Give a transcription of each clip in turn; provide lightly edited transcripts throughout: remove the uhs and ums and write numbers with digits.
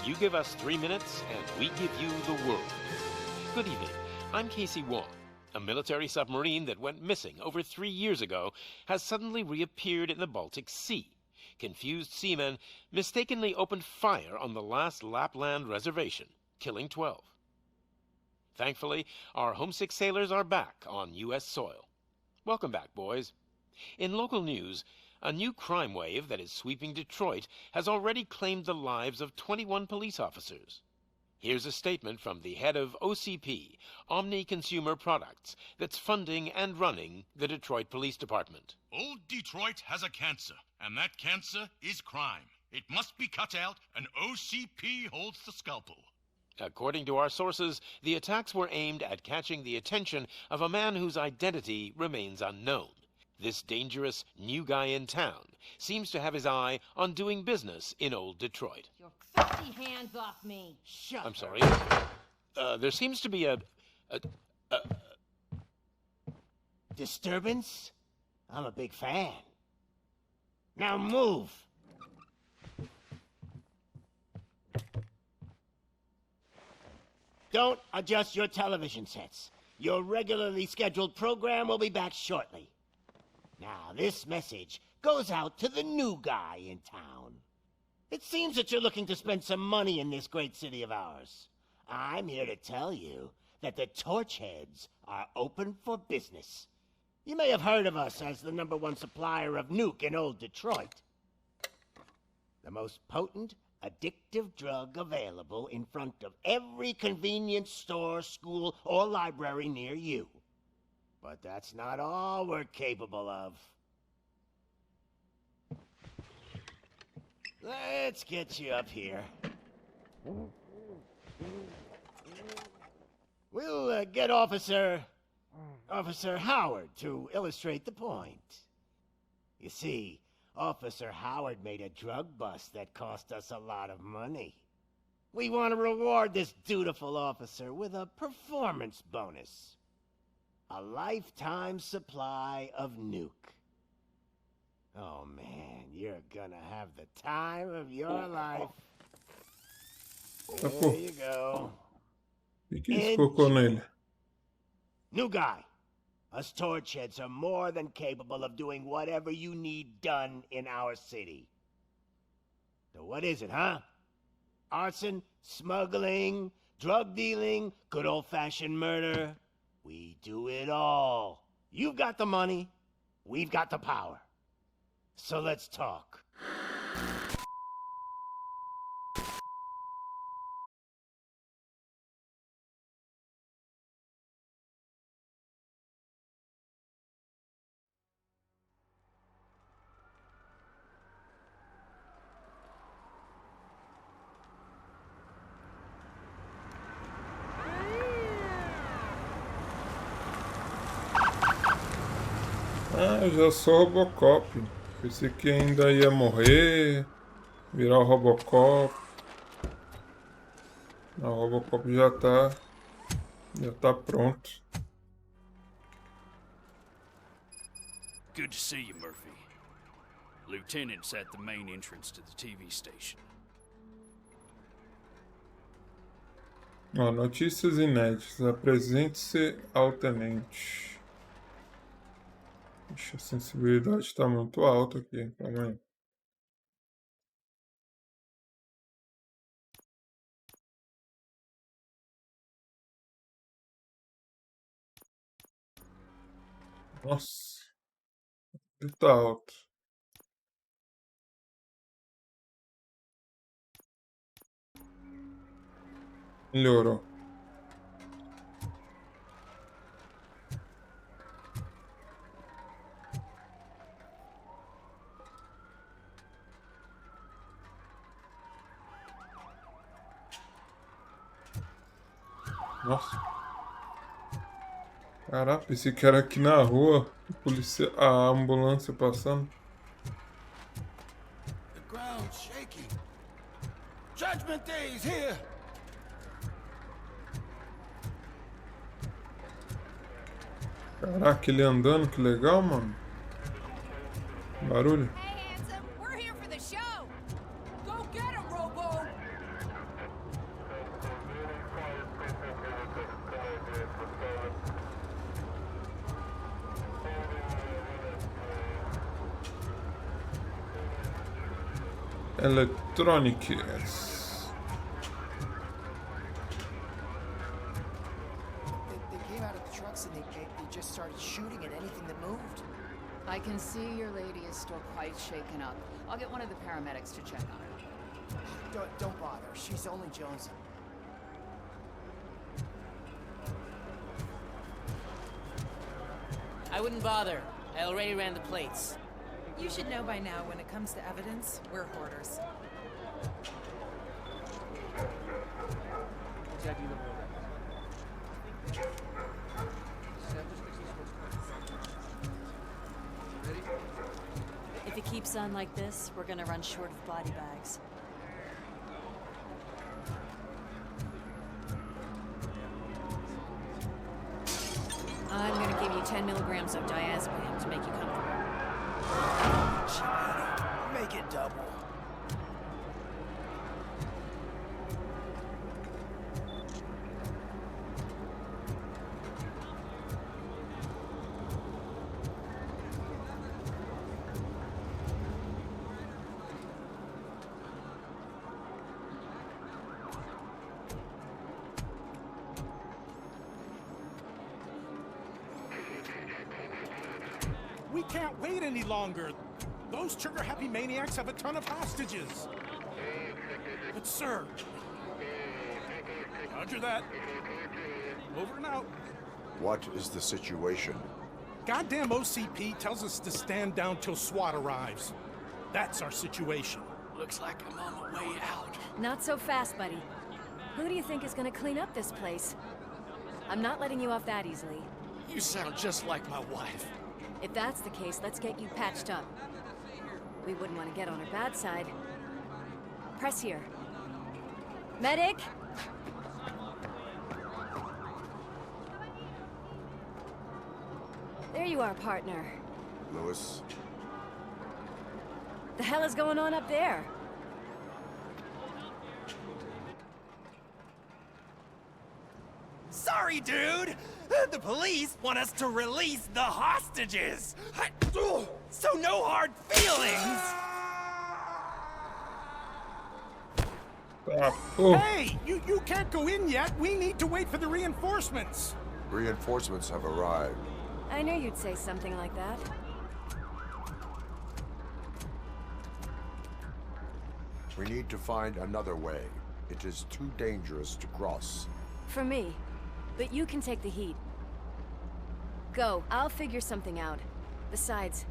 You give us 3 minutes, and we give you the world. Good evening. I'm Casey Wong. A military submarine that went missing over 3 years ago has suddenly reappeared in the Baltic Sea. Confused seamen mistakenly opened fire on the last Lapland reservation, killing 12. Thankfully, our homesick sailors are back on U.S. soil. Welcome back, boys. In local news, a new crime wave that is sweeping Detroit has already claimed the lives of 21 police officers. Here's a statement from the head of OCP, Omni Consumer Products, that's funding and running the Detroit Police Department. Old Detroit has a cancer, and that cancer is crime. It must be cut out, and OCP holds the scalpel. According to our sources, the attacks were aimed at catching the attention of a man whose identity remains unknown. This dangerous new guy in town seems to have his eye on doing business in old Detroit. Your filthy hands off me! I'm sorry. There seems to be a disturbance? I'm a big fan. Now move! Don't adjust your television sets. Your regularly scheduled program will be back shortly. Now, this message goes out to the new guy in town. It seems that you're looking to spend some money in this great city of ours. I'm here to tell you that the Torchheads are open for business. You may have heard of us as the #1 supplier of nuke in old Detroit. The most potent, addictive drug available in front of every convenience store, school, or library near you. But that's not all we're capable of. Let's get you up here. We'll get Officer Howard to illustrate the point. You see, Officer Howard made a drug bust that cost us a lot of money. We want to reward this dutiful officer with a performance bonus. A lifetime supply of nuke. Oh man, you're gonna have the time of your life. There you go. E que escocou nele? New guy. Us Torchheads are more than capable of doing whatever you need done in our city. So what is it, huh? Arson, smuggling, drug dealing, good old-fashioned murder. We do it all. You've got the money, we've got the power. So let's talk. Ah, eu já sou RoboCop. Pensei que ainda ia morrer, virar o RoboCop. Não, o RoboCop já tá pronto. Good to see you, Murphy. Lieutenant's at the main entrance to the TV station. Ó, notícias inéditas. Apresente-se ao tenente. Ixi, a sensibilidade tá muito alta aqui. Calma aí. Nossa. Ele tá alto. Melhorou. Nossa. Caraca, pensei que era aqui na rua. A ambulância passando. The ground's shaking. Judgment Day is here. Caraca, ele andando, que legal, mano. Barulho. Hey, handsome, we're here for the show. Go get him, Robo. eletrônicas. They came out of the trucks and they just started shooting at anything that moved. I can see your lady is still quite shaken up. I'll get one of the paramedics to check on her. Don't bother. She's only jonesing. I wouldn't bother. I already ran the plates. You should know by now, when it comes to evidence, we're hoarders. If it keeps on like this, we're gonna run short of body bags. I'm gonna give you 10 milligrams of diazepam to make you comfortable. Make it double. We can't wait any longer. Those trigger-happy maniacs have a ton of hostages. But sir... Roger that. Over and out. What is the situation? Goddamn OCP tells us to stand down till SWAT arrives. That's our situation. Looks like I'm on my way out. Not so fast, buddy. Who do you think is gonna clean up this place? I'm not letting you off that easily. You sound just like my wife. If that's the case, let's get you patched up. We wouldn't want to get on her bad side. Press here. Medic! There you are, partner. Lewis? The hell is going on up there? Sorry, dude! The police want us to release the hostages! So no hard feelings! Hey! You can't go in yet! We need to wait for the reinforcements! Reinforcements have arrived. I knew you'd say something like that. We need to find another way. It is too dangerous to cross. For me. But you can take the heat. Go. I'll figure something out. Besides,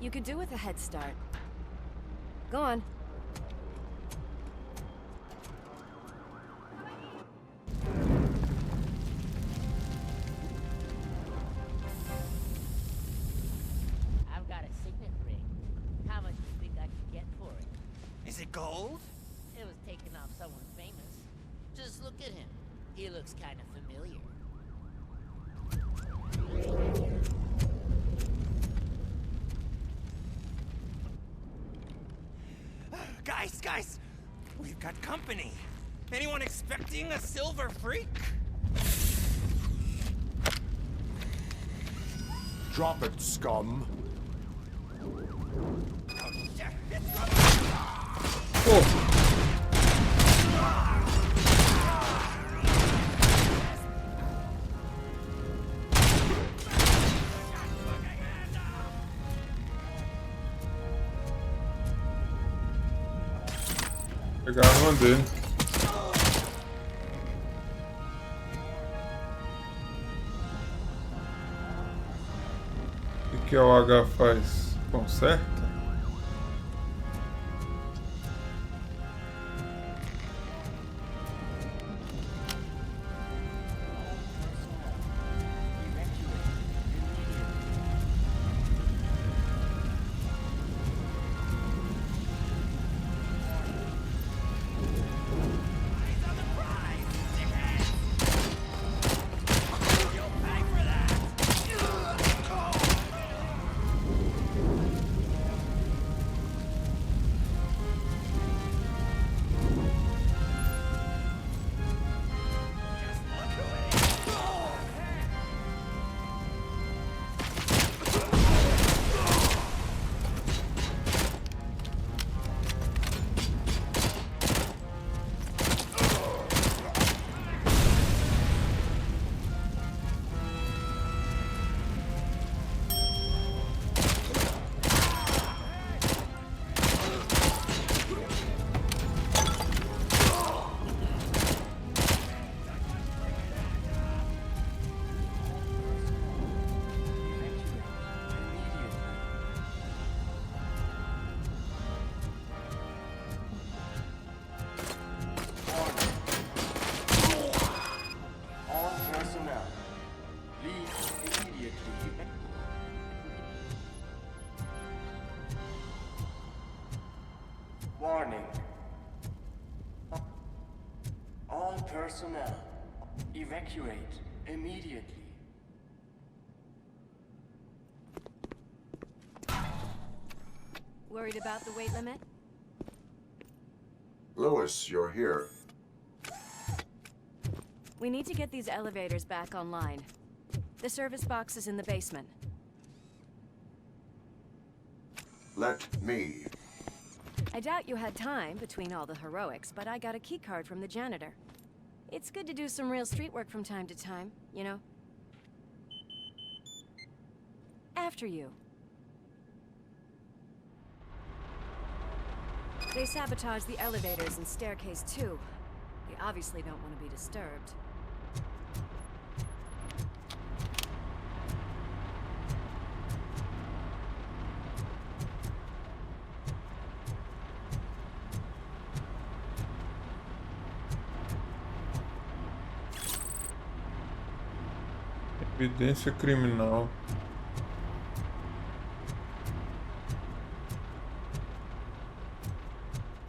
you could do with a head start. Go on. I've got a signet ring. How much do you think I could get for it? Is it gold? It was taken off someone famous. Just look at him. He looks kind of familiar. Guys! We've got company. Anyone expecting a silver freak? Drop it, scum. Oh. Pegar a arma dele. O que o H faz? Conserta? personnel, evacuate immediately. Worried about the weight limit? Lewis, you're here. We need to get these elevators back online. The service box is in the basement. Let me. I doubt you had time between all the heroics, but I got a keycard from the janitor. It's good to do some real street work from time to time, you know? After you. They sabotaged the elevators and staircase too. They obviously don't want to be disturbed. Evidência criminal.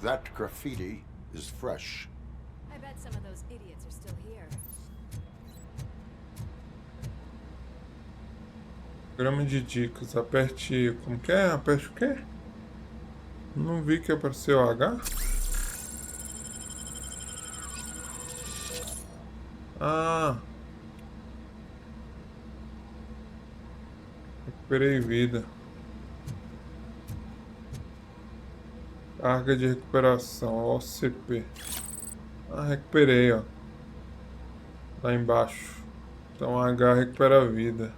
That graffiti is fresh. I bet some of those idiots are still here. Programa de dicas. Aperte. Como que é? Aperte o quê? Não vi que apareceu H. Ah. Recuperei vida. Carga de recuperação, OCP. Ah, recuperei, ó. Lá embaixo. Então H recupera a vida.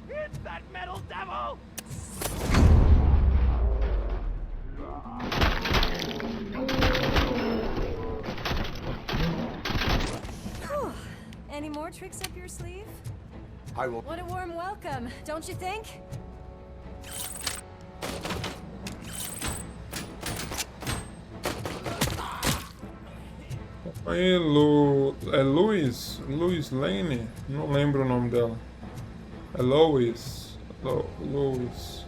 It's that metal devil! Any more tricks up your sleeve? I will. What a warm welcome, don't you think? Aí, é Luiz Lane? Não lembro o nome dela. É Lois. Lois.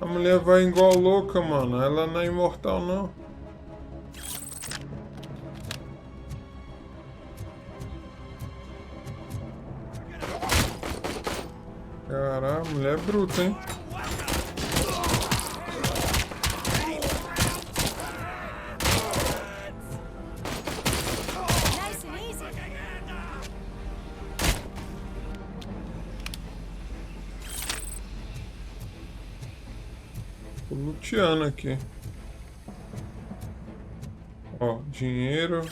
A mulher vai igual louca, mano. Ela não é imortal, não. Caralho, a mulher é bruta, hein? Tô luteando aqui. Ó, dinheiro.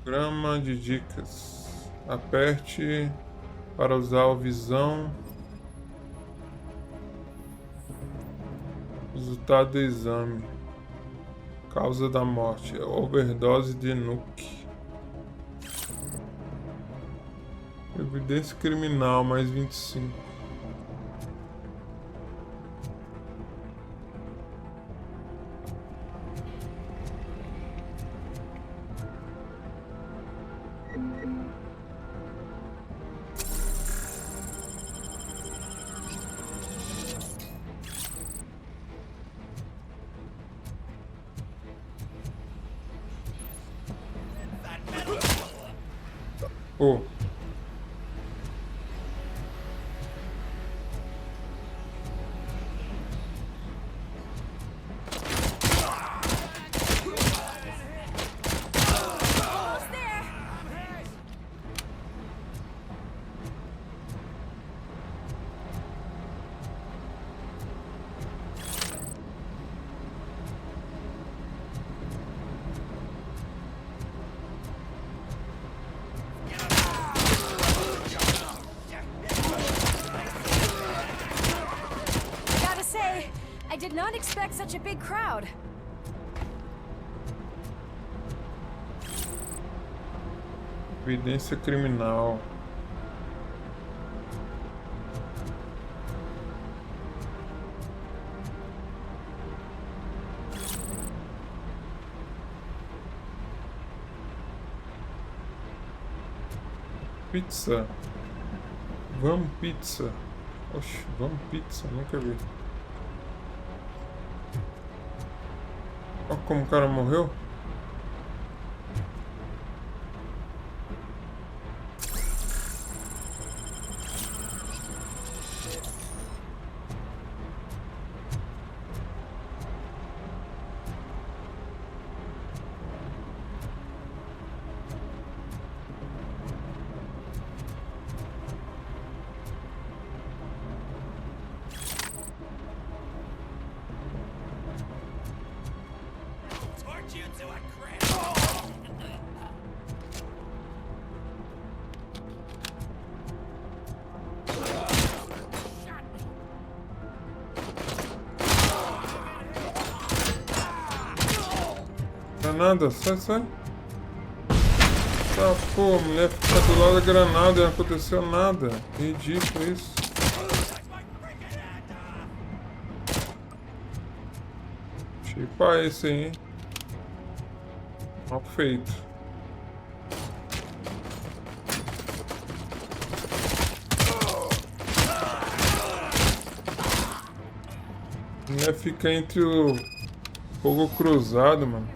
Programa de dicas. Aperte para usar o visão. Resultado do exame. Causa da morte. Overdose de nuke. Evidência criminal mais 25. Oh. I did not expect such a big crowd. Evidência criminal. Pizza. Vamos pizza. Oxe, vamos pizza, nunca vi. Olha como o cara morreu. Torch you to a crisp. Granada, sai, sai. Tá, pô, a mulher fica do lado da granada e não aconteceu nada. Ridículo isso. Achei pra esse aí, hein? Mal feito. A mulher fica entre o fogo cruzado, mano.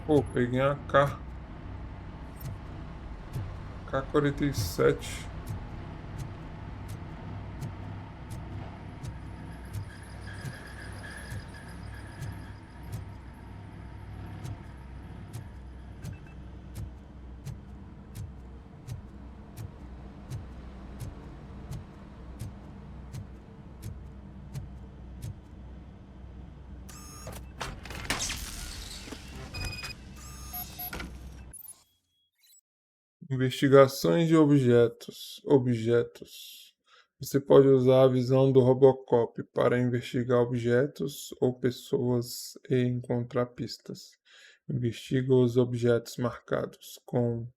Pô, peguei uma K-47. Investigações de objetos. Você pode usar a visão do RoboCop para investigar objetos ou pessoas e encontrar pistas. Investiga os objetos marcados com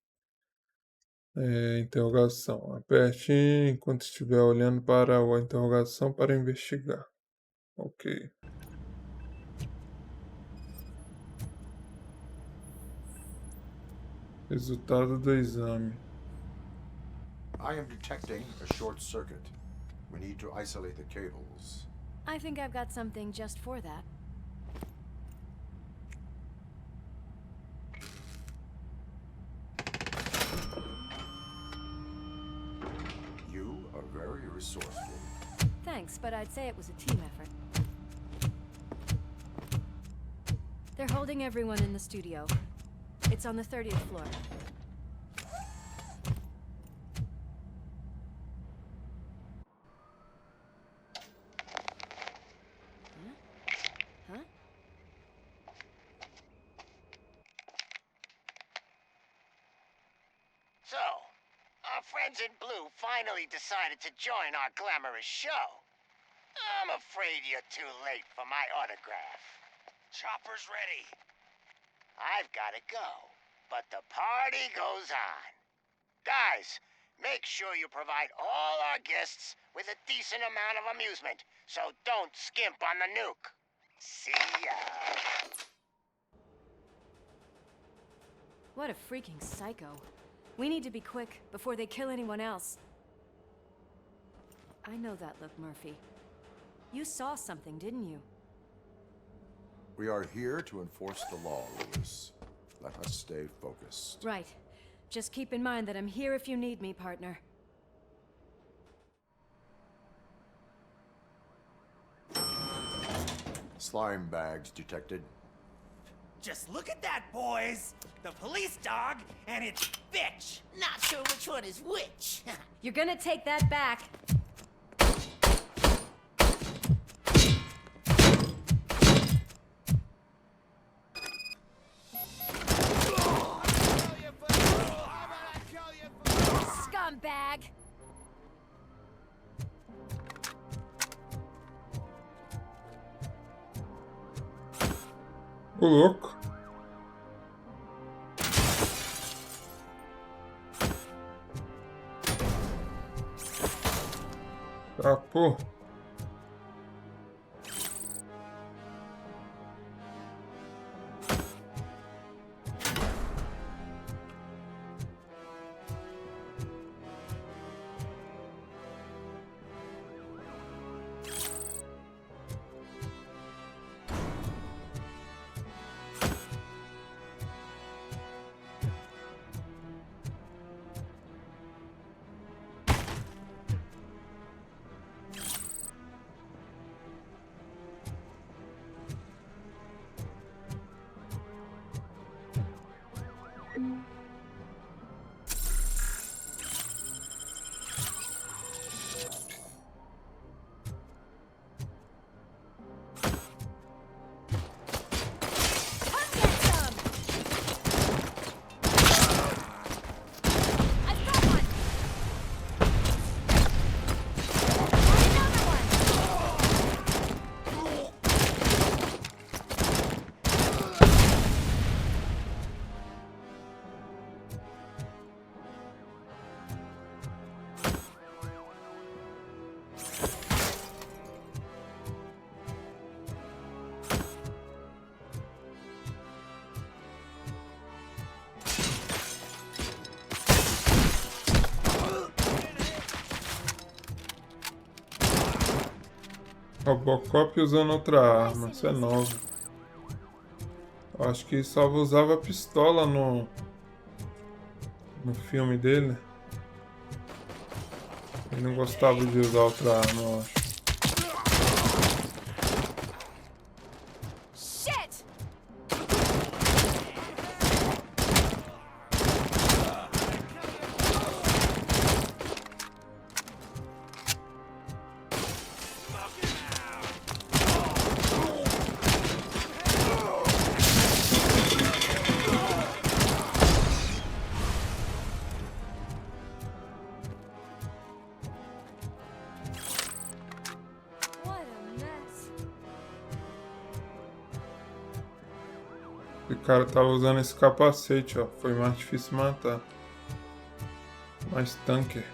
interrogação. Aperte enquanto estiver olhando para a interrogação para investigar. Ok. Resultado do exame. I am detecting a short circuit. We need to isolate the cables. I think I've got something just for that. You are very resourceful. Thanks, but I'd say it was a team effort. They're holding everyone in the studio. It's on the 30th floor. Huh? So, our friends in blue finally decided to join our glamorous show. I'm afraid you're too late for my autograph. Chopper's ready. I've got to go, but the party goes on. Guys, make sure you provide all our guests with a decent amount of amusement, so don't skimp on the nuke. See ya. What a freaking psycho. We need to be quick before they kill anyone else. I know that look, Murphy. You saw something, didn't you? We are here to enforce the law, Lewis. Let us stay focused. Right. Just keep in mind that I'm here if you need me, partner. Slime bags detected. Just look at that, boys! The police dog and its bitch! Not sure which one is which. You're gonna take that back. Scumbag! Ô, louco. Ah, pô. Robocop usando outra arma, isso é novo. Eu acho que só usava pistola no filme dele. Ele não gostava de usar outra arma, eu acho. O cara tava usando esse capacete, ó. Foi mais difícil matar. Mais tanker.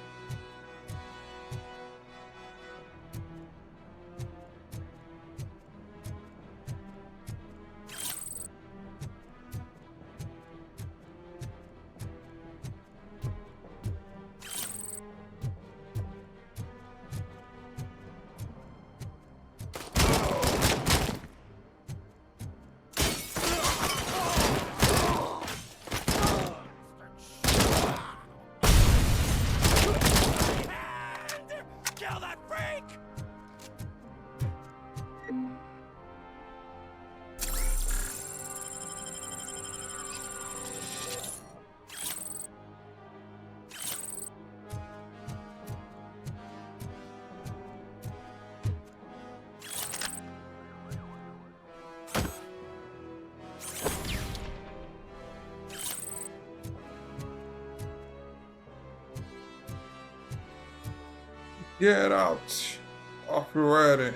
Get out of ready.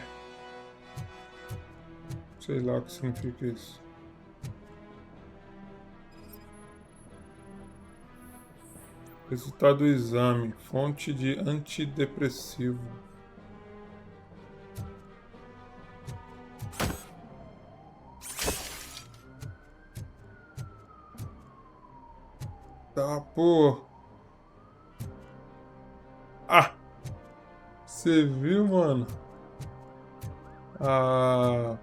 Sei lá o que significa isso. Resultado do exame. Fonte de antidepressivo. Tá, pô. Ah! Você viu, mano? A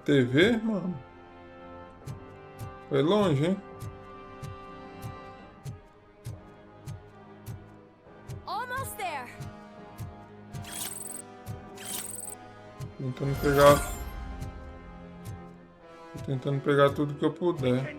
TV, mano. Foi longe, hein? Almost there. Tentando pegar. Tô tentando pegar tudo que eu puder.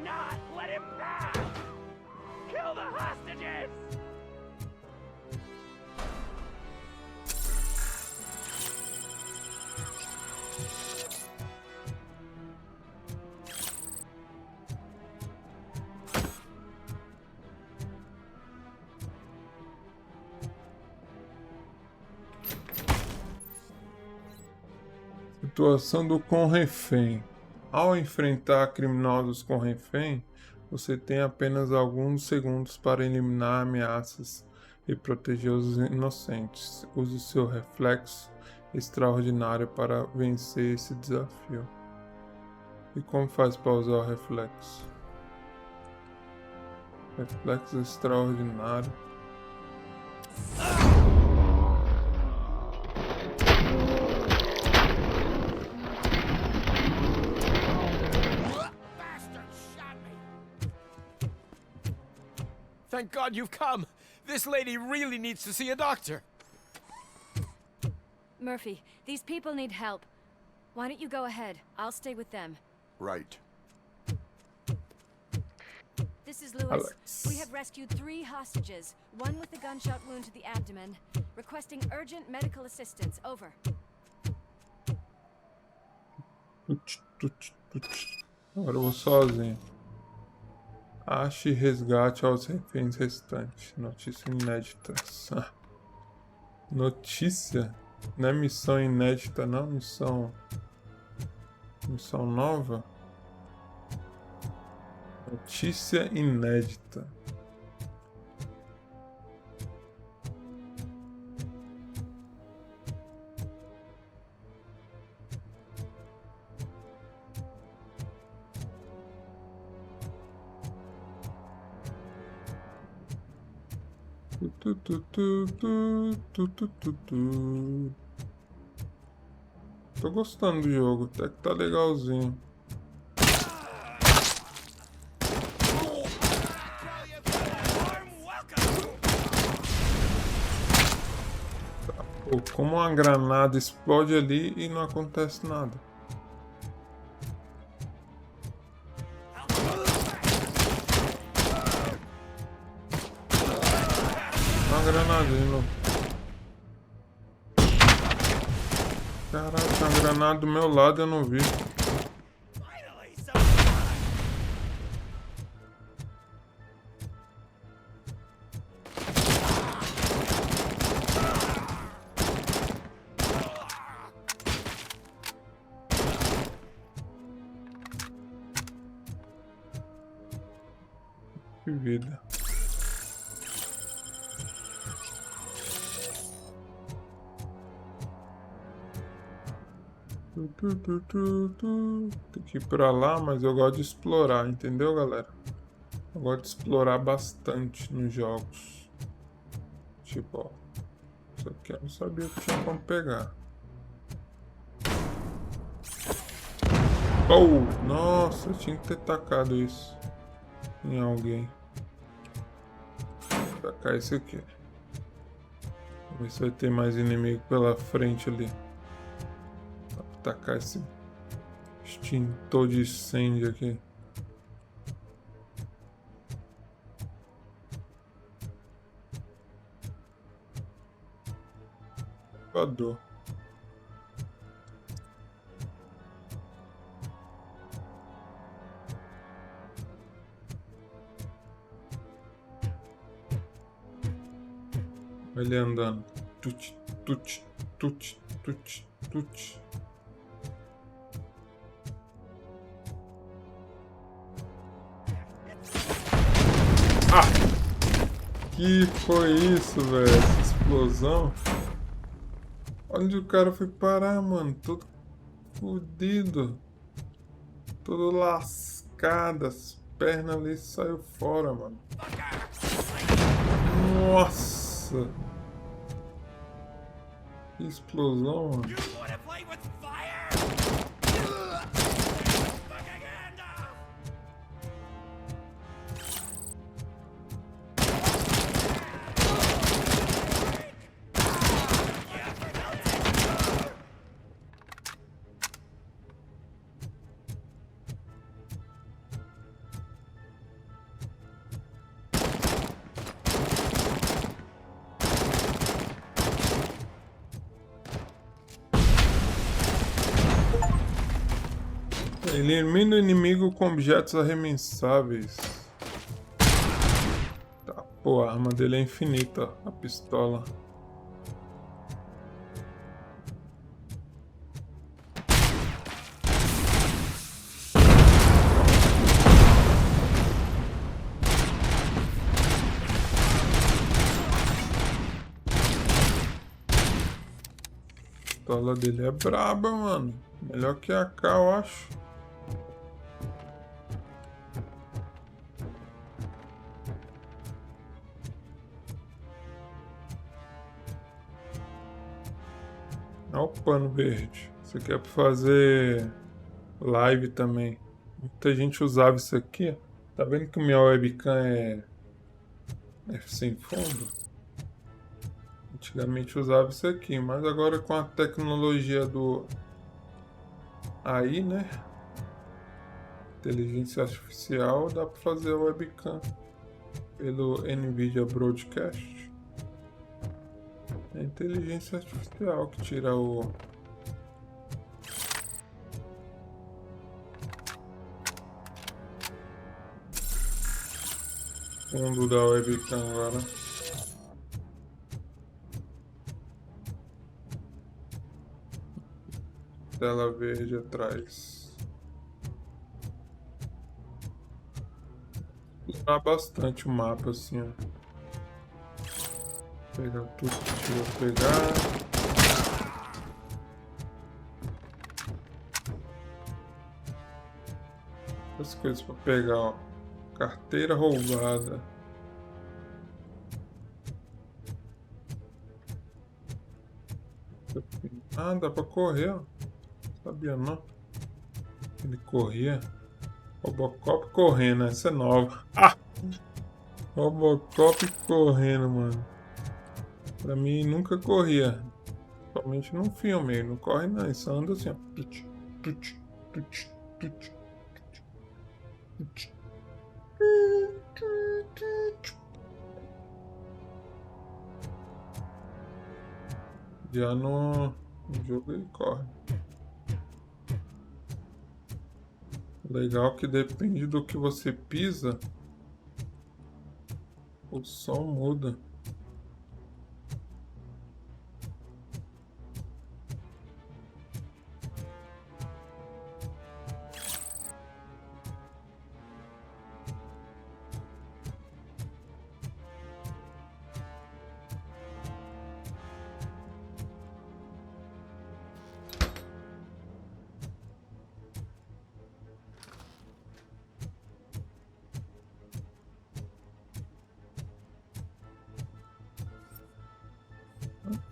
Situação do com-refém. Ao enfrentar criminosos com refém, você tem apenas alguns segundos para eliminar ameaças e proteger os inocentes. Use seu reflexo extraordinário para vencer esse desafio. E como faz para usar o reflexo? Reflexo extraordinário. Thank God you've come. This lady really needs to see a doctor. Murphy, these people need help. Why don't you go ahead? I'll stay with them. Right. This is Lewis. Alex. We have rescued 3 hostages, one with a gunshot wound to the abdomen. Requesting urgent medical assistance. Over. Agora eu vou sozinho. Ache e resgate aos reféns restantes. Notícia inédita. Notícia? Não é missão inédita, não? Missão nova? Notícia inédita. Tô gostando do jogo, até que tá legalzinho. Pô, como uma granada explode ali e não acontece nada. Uma granadinha. Caraca, uma granada do meu lado eu não vi. Que vida. Tem que ir pra lá, mas eu gosto de explorar, entendeu, galera? Eu gosto de explorar bastante nos jogos. Tipo, ó. Isso aqui eu não sabia que tinha como pegar. Oh! Nossa, eu tinha que ter tacado isso em alguém. Vou tacar esse aqui. Vamos ver se vai ter mais inimigo pela frente ali. Tacar esse extintor de incêndio aqui. Voador. Ele andando. Tut, tut, tut, tut, tut. Que foi isso, velho? Essa explosão. Onde o cara foi parar, mano? Todo fodido. Todo lascado. As pernas ali saiu fora, mano. Nossa. Que explosão, mano. Elimina o inimigo com objetos arremessáveis. Tá, pô, a arma dele é infinita, ó, a pistola. A pistola dele é braba, mano. Melhor que a AK, eu acho. Olha o pano verde. Isso aqui é para fazer live também. Muita gente usava isso aqui. Tá vendo que minha webcam é sem fundo? Antigamente usava isso aqui, mas agora com a tecnologia do aí, né? Inteligência artificial, dá para fazer a webcam pelo NVIDIA Broadcast. É a inteligência artificial que tira o fundo da webcam agora. Tela verde atrás. Explorar bastante o mapa assim, ó. Pegar tudo que tinha que pegar. As coisas para pegar, ó. Carteira roubada. Ah, dá pra correr, ó. Sabia não? Ele corria. RoboCop correndo, essa é nova. Ah! RoboCop correndo, mano. Pra mim nunca corria. Somente num filme, ele não corre não, ele só anda assim, ó. Tut, tut, tut, tut, tut. Já no jogo ele corre. Legal que depende do que você pisa, o som muda.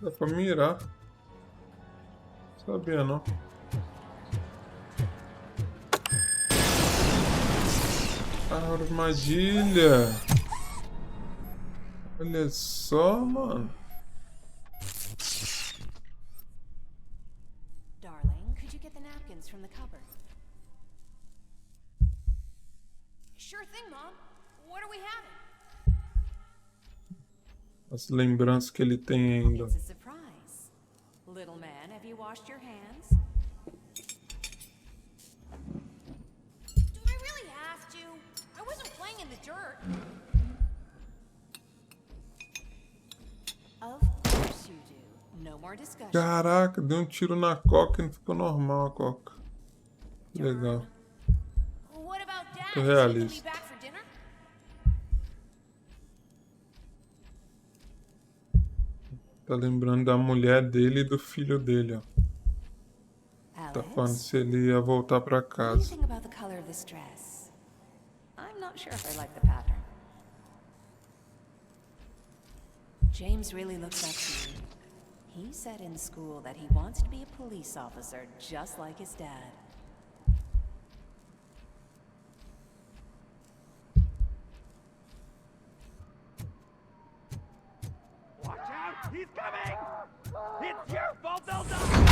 Dá pra mirar. Sabia não. Armadilha. Olha só, mano. Darling, could you get the napkins from the cupboard? Sure thing, Mom. What are we having? As lembranças que ele tem ainda. It's a surprise. Little man, have you washed your hands? Do I really have to? I wasn't playing in the dirt. Of course you do. No more discussion. Caraca, deu um tiro na Coca e não ficou normal a Coca. Legal. What about Dad? Tô Is he gonna be realista. back for dinner? Tá lembrando da mulher dele e do filho dele, ó. Tá falando se ele ia voltar pra What do you casa. think about the color of this dress? I'm not sure if I like the pattern. James really looks up to you. He said in school that he wants to be a police officer just like his dad. Watch out! He's coming! It's your fault they'll die!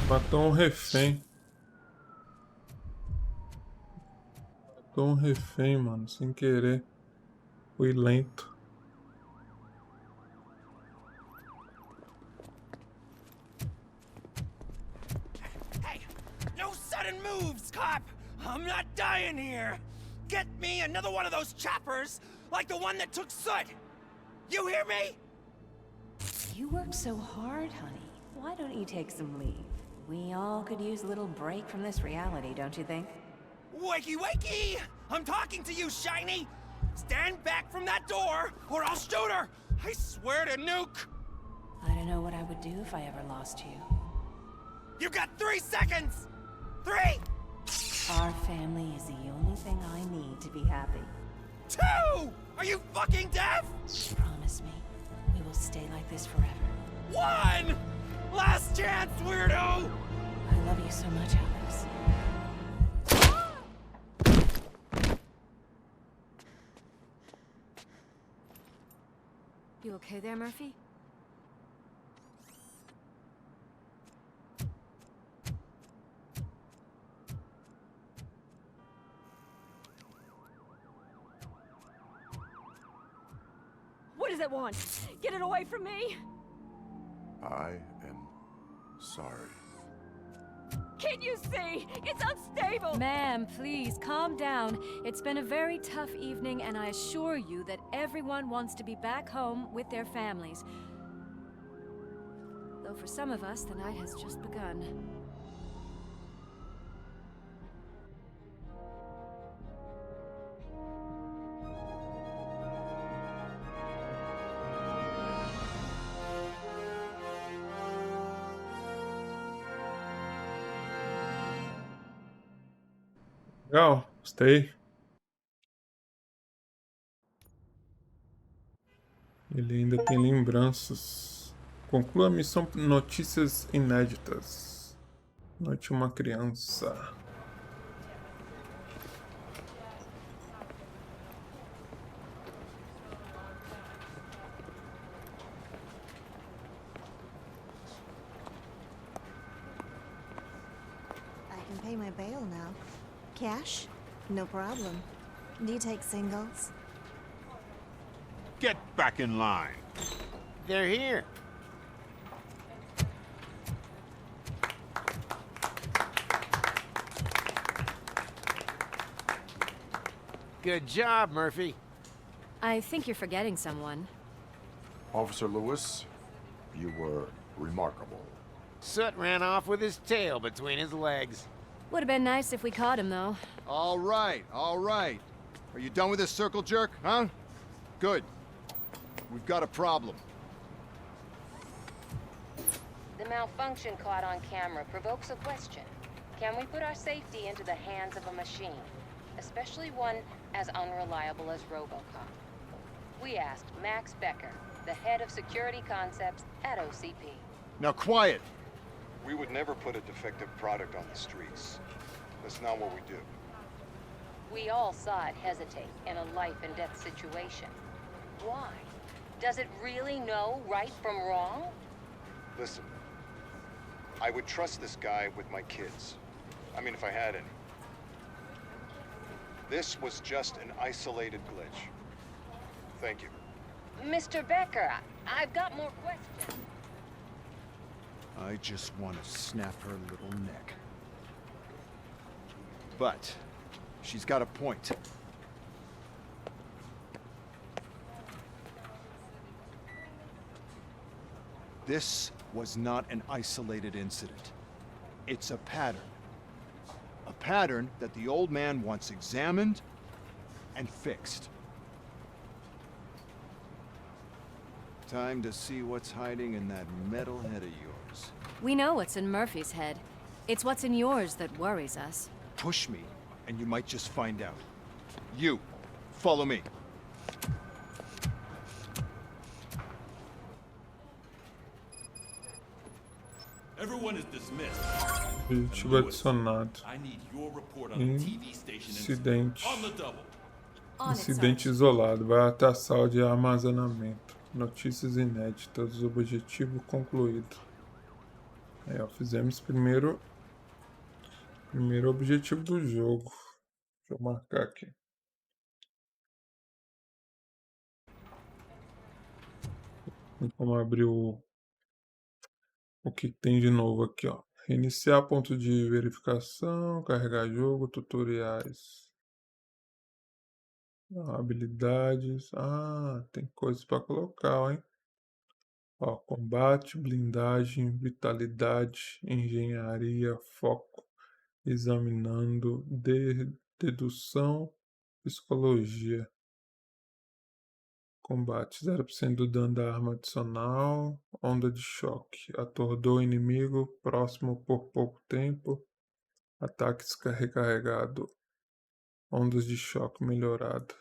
Matou um refém. Matou um refém, mano, sem querer. Fui lento. Hey! No sudden moves, cop! I'm not dying here! Get me another one of those choppers, like the one that took Soot! You hear me? You work so hard, honey. Why don't you take some leave? We all could use a little break from this reality, don't you think? Wakey wakey! I'm talking to you, Shiny! Stand back from that door, or I'll shoot her! I swear to nuke! I don't know what I would do if I ever lost you. You got 3 seconds! 3! Our family is the only thing I need to be happy. 2! Are you fucking deaf? Promise me, we will stay like this forever. 1! Last chance, weirdo! I love you so much, Alex. You okay there, Murphy? What does it want? Get it away from me! I am sorry. Can't you see? It's unstable! Ma'am, please, calm down. It's been a very tough evening, and I assure you that everyone wants to be back home with their families. Though for some of us, the night has just begun. Legal, gostei. Ele ainda tem lembranças. Conclua a missão Notícias Inéditas. Note uma criança. I can pay my bail now. Cash? No problem. Do you take singles? Get back in line. They're here. Good job, Murphy. I think you're forgetting someone. Officer Lewis, you were remarkable. Soot ran off with his tail between his legs. Would have been nice if we caught him, though. All right, all right. Are you done with this circle jerk, huh? Good. We've got a problem. The malfunction caught on camera provokes a question. Can we put our safety into the hands of a machine? Especially one as unreliable as RoboCop. We asked Max Becker, the head of security concepts at OCP. Now quiet! We would never put a defective product on the streets. That's not what we do. We all saw it hesitate in a life-and-death situation. Why? Does it really know right from wrong? Listen, I would trust this guy with my kids. I mean, if I had any. This was just an isolated glitch. Thank you. Mr. Becker, I've got more questions. I just want to snap her little neck. But she's got a point. This was not an isolated incident. It's a pattern. A pattern that the old man wants examined and fixed. Time to see what's hiding in that metal head of yours. We know what's in Murphy's head. It's what's in yours that worries us. Push me, and you might just find out. You, follow me. Everyone is dismissed. Objetivo adicionado. I need your report on the TV station Incidente. on the double. Incidente isolado. Vai até a sala de armazenamento. Notícias inéditas. Objetivo concluído. Aí, ó, fizemos primeiro objetivo do jogo. Deixa eu marcar aqui. Vamos abrir o que tem de novo aqui, ó. Reiniciar ponto de verificação, carregar jogo, tutoriais. Habilidades. Ah, tem coisas para colocar, ó, hein? Ó, combate, blindagem, vitalidade, engenharia, foco, examinando, dedução, psicologia. Combate, 0% do dano da arma adicional, onda de choque, atordou o inimigo, próximo por pouco tempo, ataques recarregado, ondas de choque melhorado.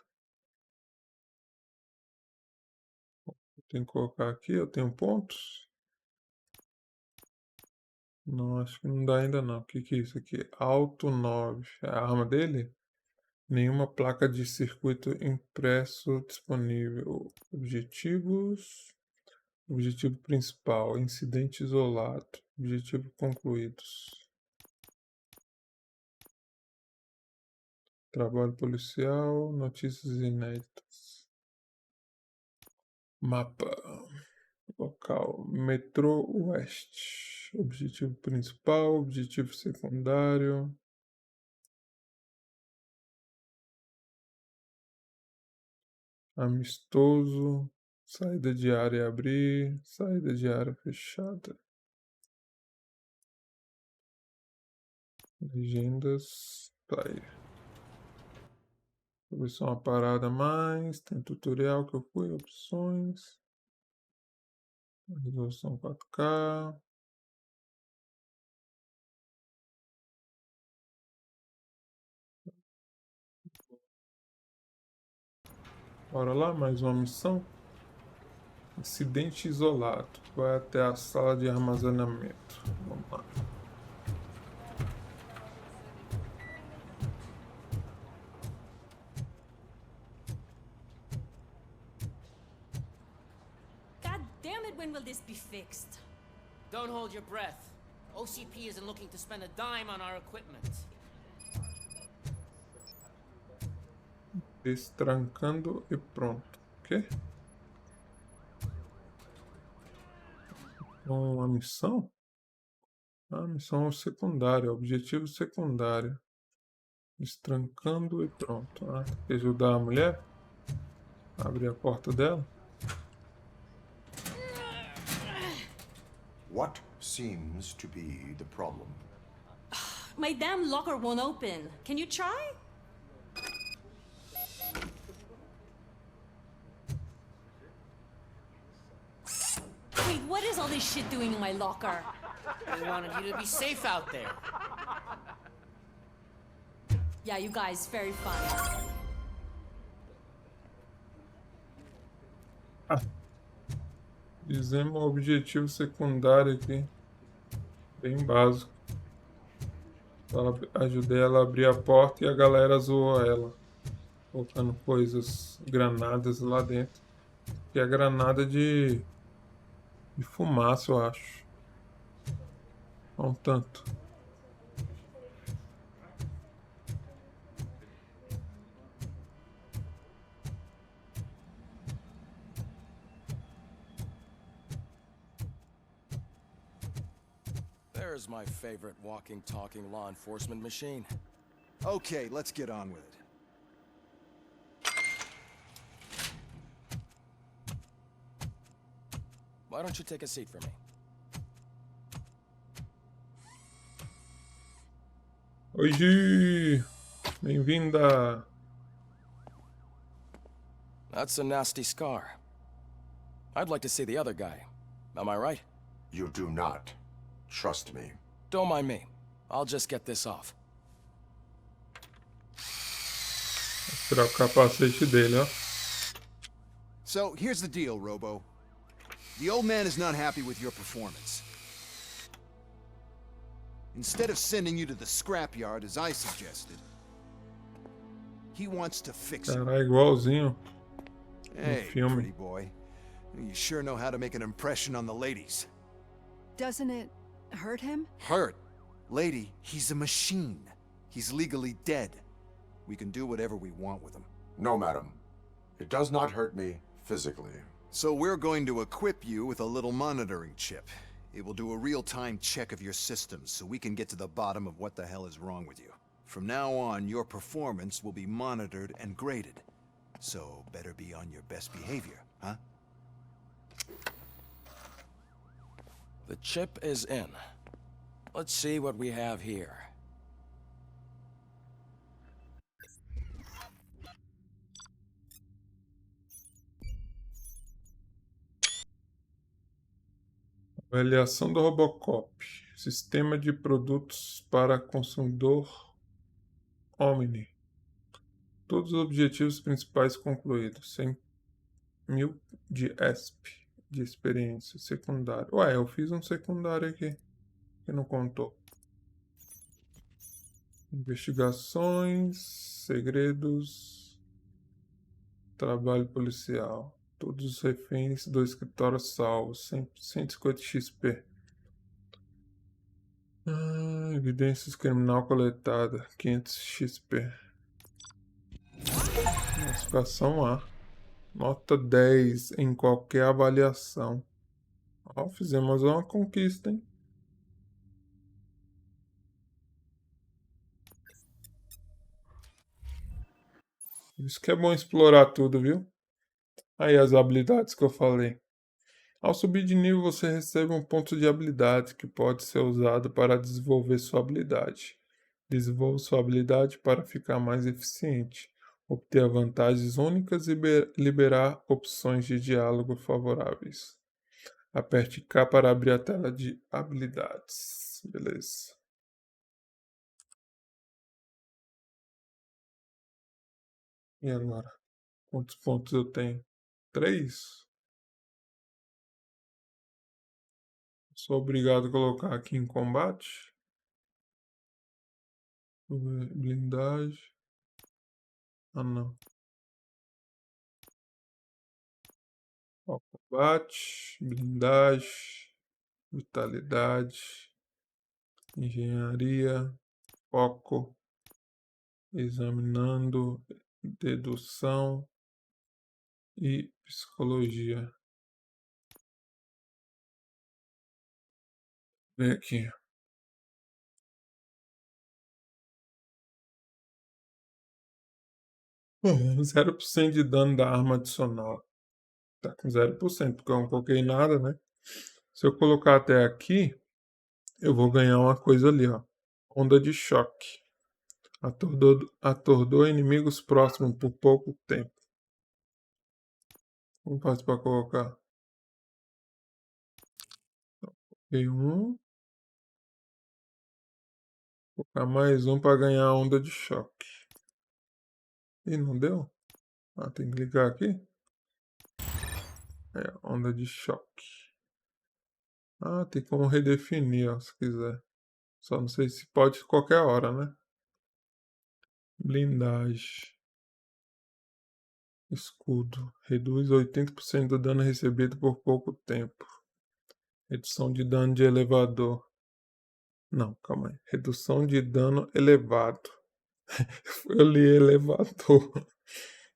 Tenho que colocar aqui, eu tenho pontos? Não, acho que não dá ainda não. O que é isso aqui? Alto 9, é a arma dele? Nenhuma placa de circuito impresso disponível. Objetivos. Objetivo principal. Incidente isolado. Objetivo concluídos. Trabalho policial. Notícias inéditas. Mapa. Local. MuTTrO Oeste. Objetivo principal. Objetivo secundário. Amistoso. Saída de área abrir. Saída de área fechada. Legendas. Player. Vou ver se é uma parada a mais. Tem tutorial que eu fui. Opções. Resolução 4K. Bora lá, mais uma missão. Incidente isolado. Vai até a sala de armazenamento. Vamos lá. God damn it, when will this be fixed? Don't hold your breath. OCP isn't looking to spend a dime on our equipment. Destrancando e pronto. O quê? Uma missão? Ah, missão secundária. Objetivo secundário. Destrancando e pronto. Ah, tem que ajudar a mulher? Abrir a porta dela? What seems to be the problem? My damn locker won't open. Can you try? Wait, what is all this shit doing in my locker? We wanted you to be safe out there. Yeah, you guys, very fun. Fizemos um objetivo secundário aqui. Bem básico. Ajudei ela a abrir a porta e a galera zoou ela. Colocando coisas, granadas lá dentro. Que é granada de fumaça, eu acho. Não tanto. There's my favorite walking, talking law enforcement machine. Okay, let's get on with it. Why don't you take a seat for me? Oi, Gi! Bem-vinda! That's a nasty scar. I'd like to see the other guy. Am I right? You do not. Trust me. Don't mind me. I'll just get this off. Vou tirar o capacete dele, ó. So, here's the deal, Robo. The old man is not happy with your performance. Instead of sending you to the scrapyard, as I suggested, he wants to fix it. Caralho, igualzinho Hey, no filme. pretty boy. You sure know how to make an impression on the ladies. Doesn't it hurt him? Hurt? Lady, he's a machine. He's legally dead. We can do whatever we want with him. No, madam. It does not hurt me physically. So we're going to equip you with a little monitoring chip. It will do a real-time check of your systems so we can get to the bottom of what the hell is wrong with you. From now on, your performance will be monitored and graded. So better be on your best behavior, huh? The chip is in. Let's see what we have here. Avaliação do RoboCop. Sistema de produtos para consumidor Omni. Todos os objetivos principais concluídos. 100.000 de ESP. De experiência secundária. Ué, eu fiz um secundário aqui. Que não contou. Investigações, segredos, trabalho policial. Todos os reféns do escritório salvos, 150 XP. Evidências criminal coletada, 500 XP. Classificação A. Nota 10 em qualquer avaliação. Ó, fizemos uma conquista, hein? Isso que é bom explorar tudo, viu? Aí as habilidades que eu falei. Ao subir de nível, você recebe um ponto de habilidade que pode ser usado para desenvolver sua habilidade. Desenvolva sua habilidade para ficar mais eficiente, obter vantagens únicas e liberar opções de diálogo favoráveis. Aperte K para abrir a tela de habilidades. Beleza. E agora? Quantos pontos eu tenho? 3? Sou obrigado a colocar aqui em combate. Blindagem. Ah, não. Ó, combate, blindagem, vitalidade, engenharia, foco, examinando, dedução e psicologia. Vem aqui. Uhum. 0% de dano da arma adicional. Tá com 0%, porque eu não coloquei nada, né? Se eu colocar até aqui, eu vou ganhar uma coisa ali, ó. Onda de choque. Atordou inimigos próximos por pouco tempo. Como faço para colocar? Coloquei um. Vou colocar mais um para ganhar onda de choque. Ih, não deu? Ah, tem que ligar aqui. É, onda de choque. Ah, tem como redefinir, ó, se quiser. Só não sei se pode qualquer hora, né? Blindagem. Escudo. Reduz 80% do dano recebido por pouco tempo. Redução de dano de elevador. Não, calma aí. Redução de dano elevado. Eu li elevador.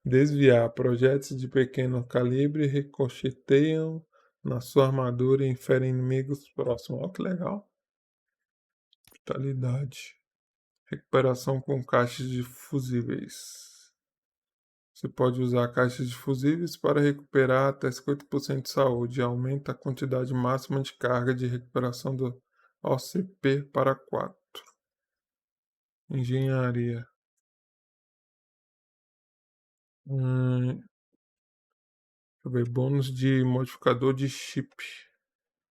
Desviar. Projéteis de pequeno calibre ricocheteiam na sua armadura e inferem inimigos próximos. Olha que legal. Vitalidade. Recuperação com caixas de fusíveis. Você pode usar caixas de fusíveis para recuperar até 50% de saúde e aumenta a quantidade máxima de carga de recuperação do OCP para 4. Engenharia. Deixa eu ver. Bônus de modificador de chip.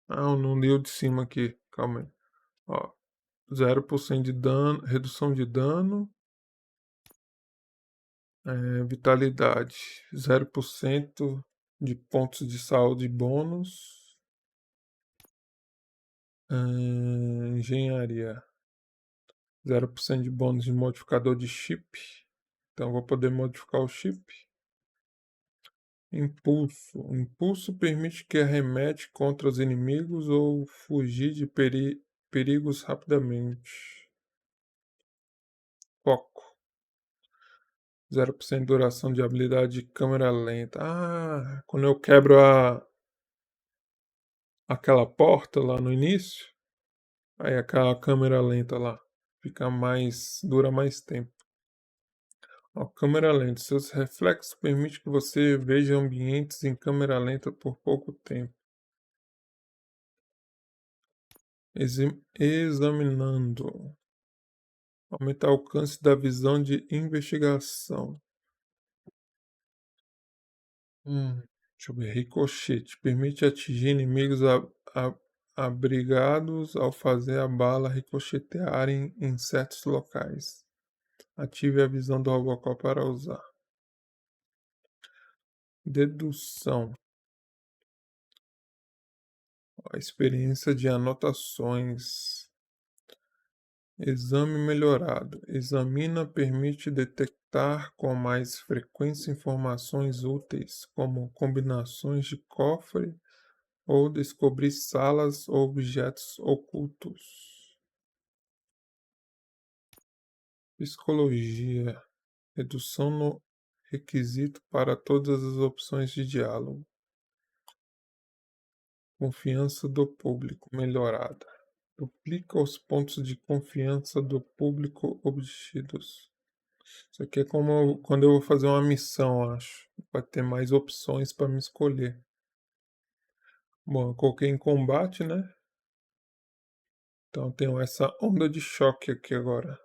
Ah, eu não li o de cima aqui. Calma aí. Ó, 0% de dano, redução de dano. Vitalidade. 0% de pontos de saúde bônus. Engenharia. 0% de bônus de modificador de chip. Então vou poder modificar o chip. Impulso. Impulso permite que arremete contra os inimigos ou fugir de perigos rapidamente. Foco. 0% de duração de habilidade de câmera lenta. Ah, quando eu quebro aquela porta lá no início, aí aquela câmera lenta lá dura mais tempo. Ó, câmera lenta. Seus reflexos permitem que você veja ambientes em câmera lenta por pouco tempo. Examinando. Aumenta o alcance da visão de investigação. Deixa eu ver. Ricochete. Permite atingir inimigos abrigados ao fazer a bala ricochetear em certos locais. Ative a visão do RoboCop para usar. Dedução. A experiência de anotações. Exame melhorado. Examina permite detectar com mais frequência informações úteis, como combinações de cofre ou descobrir salas ou objetos ocultos. Psicologia. Redução no requisito para todas as opções de diálogo. Confiança do público melhorada. Duplica os pontos de confiança do público obtidos. Isso aqui é como quando eu vou fazer uma missão, acho. Vai ter mais opções para me escolher. Bom, eu coloquei em combate, né? Então tenho essa onda de choque aqui agora.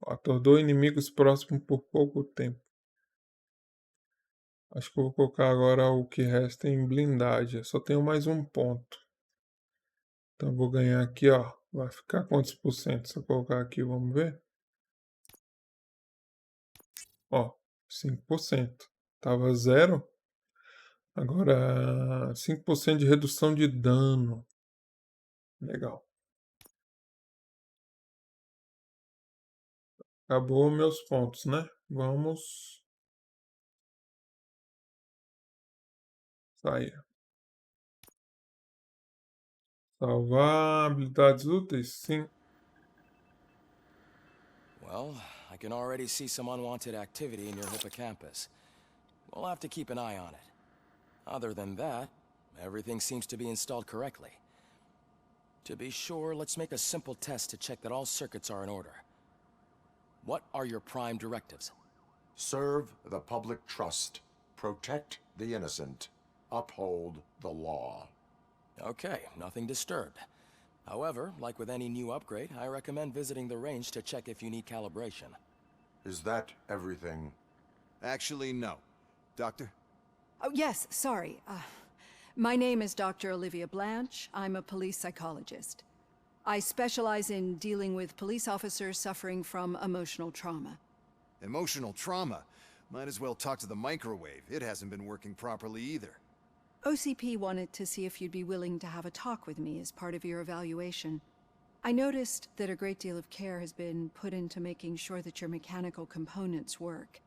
Atordou inimigos próximos por pouco tempo. Acho que eu vou colocar agora o que resta em blindagem. Eu só tenho mais um ponto. Então eu vou ganhar aqui, ó. Vai ficar quantos por cento? Se eu colocar aqui, vamos ver. Ó, 5%. Tava 0. Agora 5% de redução de dano. Legal. Acabou meus pontos, né? Vamos sair. Salvar habilidades úteis? Sim. Well, I can already see some unwanted activity in your hippocampus. We'll have to keep an eye on it. Other than that, everything seems to be installed correctly. To be sure, let's make a simple test to check that all circuits are in order. What are your prime directives? Serve the public trust. Protect the innocent. Uphold the law. Okay, nothing disturbed. However, like with any new upgrade, I recommend visiting the range to check if you need calibration. Is that everything? Actually, no. Doctor? Oh, yes, sorry. My name is Dr. Olivia Blanche. I'm a police psychologist. I specialize in dealing with police officers suffering from emotional trauma. Emotional trauma? Might as well talk to the microwave. It hasn't been working properly either. OCP wanted to see if you'd be willing to have a talk with me as part of your evaluation. I noticed that a great deal of care has been put into making sure that your mechanical components work.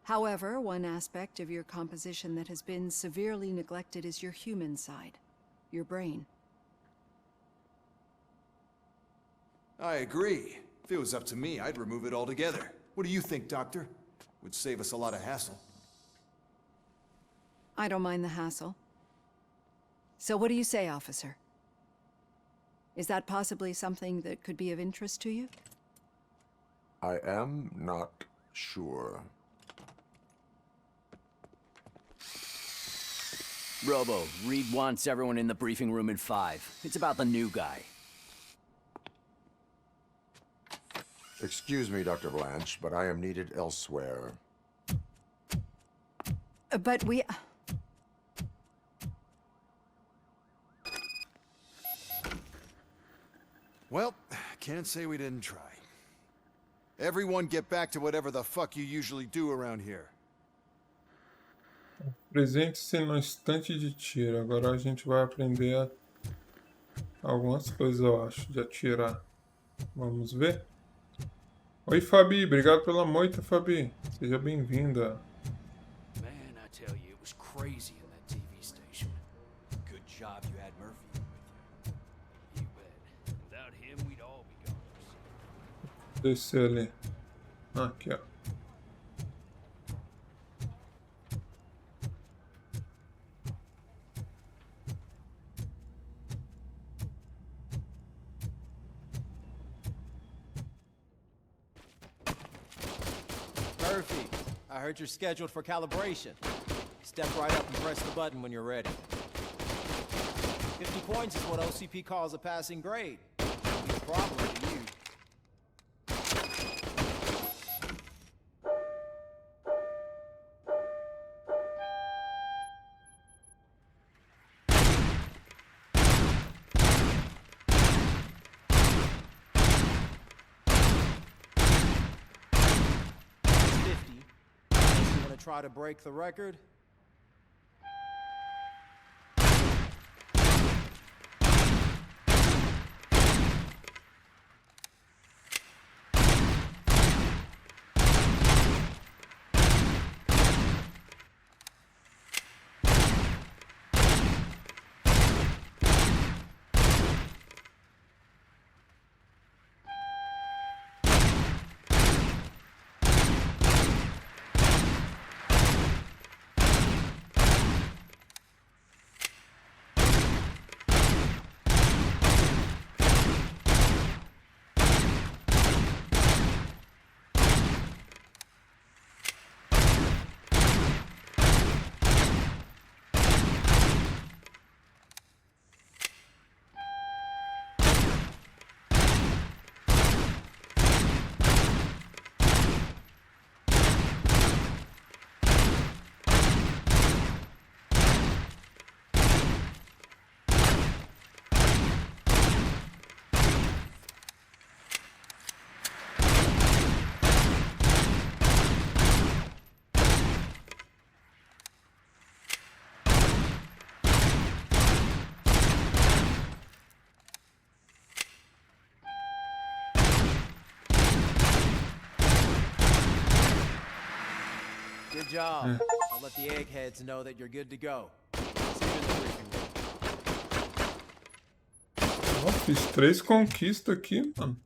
However, one aspect of your composition that has been severely neglected is your human side, your brain. I agree. If it was up to me, I'd remove it altogether. What do you think, Doctor? Would save us a lot of hassle. I don't mind the hassle. So what do you say, officer? Is that possibly something that could be of interest to you? I am not sure. Robo, Reed wants everyone in the briefing room in 5. It's about the new guy. Excuse me, Dr. Blanche, but I am needed elsewhere. But we... Well, can't say we didn't try. Everyone get back to whatever the fuck you usually do around here. Presente-se no instante de tiro. Agora a gente vai aprender algumas coisas, eu acho, de atirar. Vamos ver? Oi, Fabi. Obrigado pela moita, Fabi. Seja bem-vinda. Man, I tell you, it was crazy in that TV station. Good job you had Murphy with you. You bet. Without him, we'd all be gone. Descer ali. Aqui, ó. Murphy, I heard you're scheduled for calibration. Step right up and press the button when you're ready. 50 points is what OCP calls a passing grade. It'll be a problem to you. Try to break the record? Good job. I'll let the eggheads know that you're good to go. See you in the briefing room. Ó, fiz 3 conquistas aqui, mano.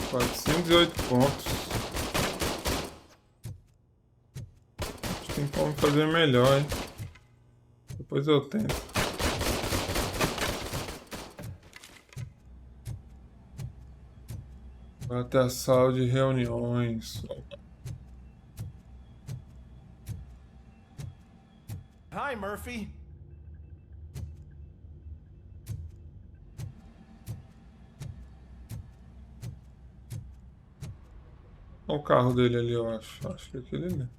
408 pontos. Acho que tem como fazer melhor, hein? Depois eu tento. Até a sala de reuniões. Hi, Murphy. Olha o carro dele ali, eu acho. Acho que é aquele ali.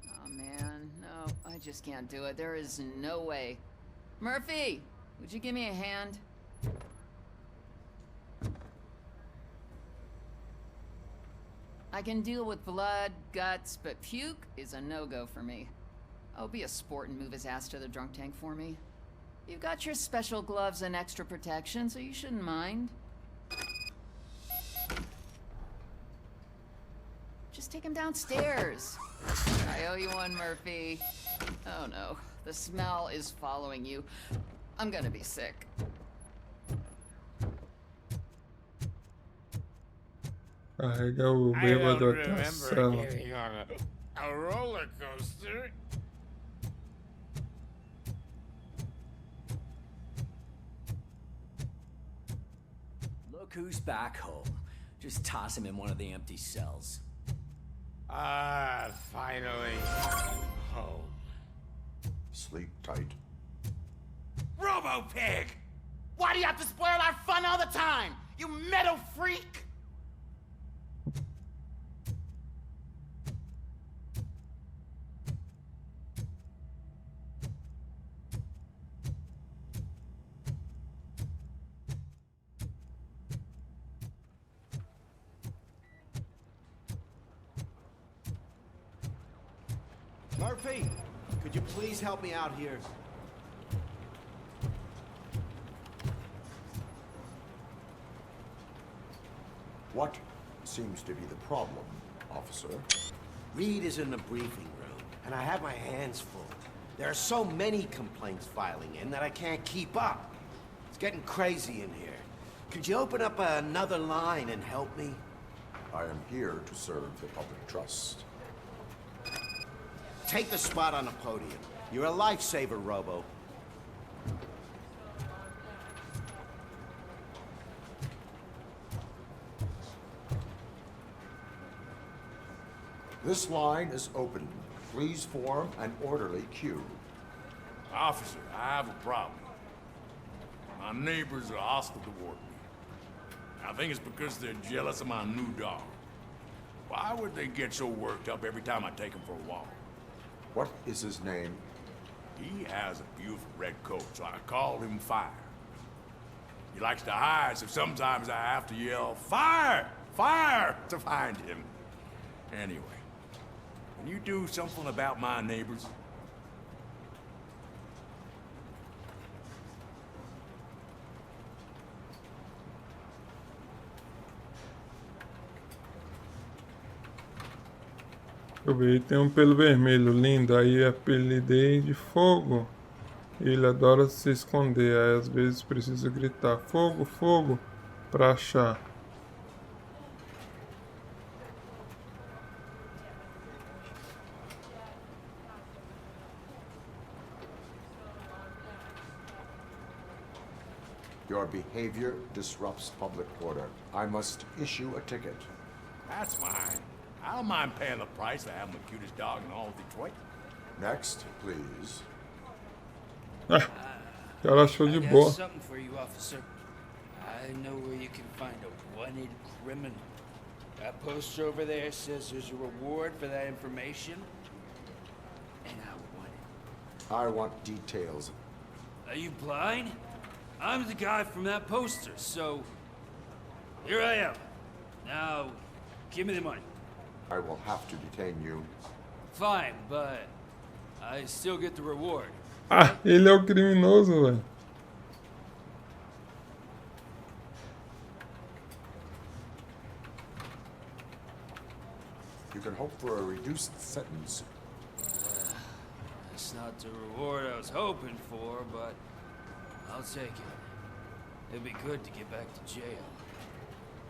Oh man, no, I just can't do it. There is no way. Murphy, would you give me a hand? I can deal with blood, guts, but puke is a no-go for me. Oh, be a sport and move his ass to the drunk tank for me. You've got your special gloves and extra protection, so you shouldn't mind. Just take him downstairs. I owe you one, Murphy. Oh no, the smell is following you. I'm gonna be sick. Carrega o bêbado até a cela. Getting on a roller coaster. Look who's back home. Just toss him in one of the empty cells. Ah, finally home. Sleep tight. Robo-Pig! Why do you have to spoil our fun all the time? You metal freak! Murphy, could you please help me out here? What seems to be the problem, officer? Reed is in the briefing room, and I have my hands full. There are so many complaints filing in that I can't keep up. It's getting crazy in here. Could you open up another line and help me? I am here to serve the public trust. Take the spot on the podium. You're a lifesaver, Robo. This line is open. Please form an orderly queue. Officer, I have a problem. My neighbors are hostile toward me. I think it's because they're jealous of my new dog. Why would they get so worked up every time I take him for a walk? What is his name? He has a beautiful red coat, so I call him Fire. He likes to hide, so sometimes I have to yell, "Fire! Fire!" to find him. Anyway, can you do something about my neighbors? Eu vi, tem um pelo vermelho lindo, aí apelidei de Fogo. Ele adora se esconder, aí às vezes precisa gritar "Fogo, fogo" pra achar. Your behavior disrupts public order. I must issue a ticket. That's fine. I don't mind paying the price for having the cutest dog in all of Detroit. Next, please. Ah, ela achou de I got boa. something for you, officer. I know where you can find a wanted criminal. That poster over there says there's a reward for that information, and I want it. I want details. Are you blind? I'm the guy from that poster, so here I am. Now, give me the money. I will have to detain you. Fine, but I still get the reward. Ah, ele é o criminoso, velho. You can hope for a reduced sentence. That's not the reward I was hoping for, but I'll take it. It'd be good to get back to jail.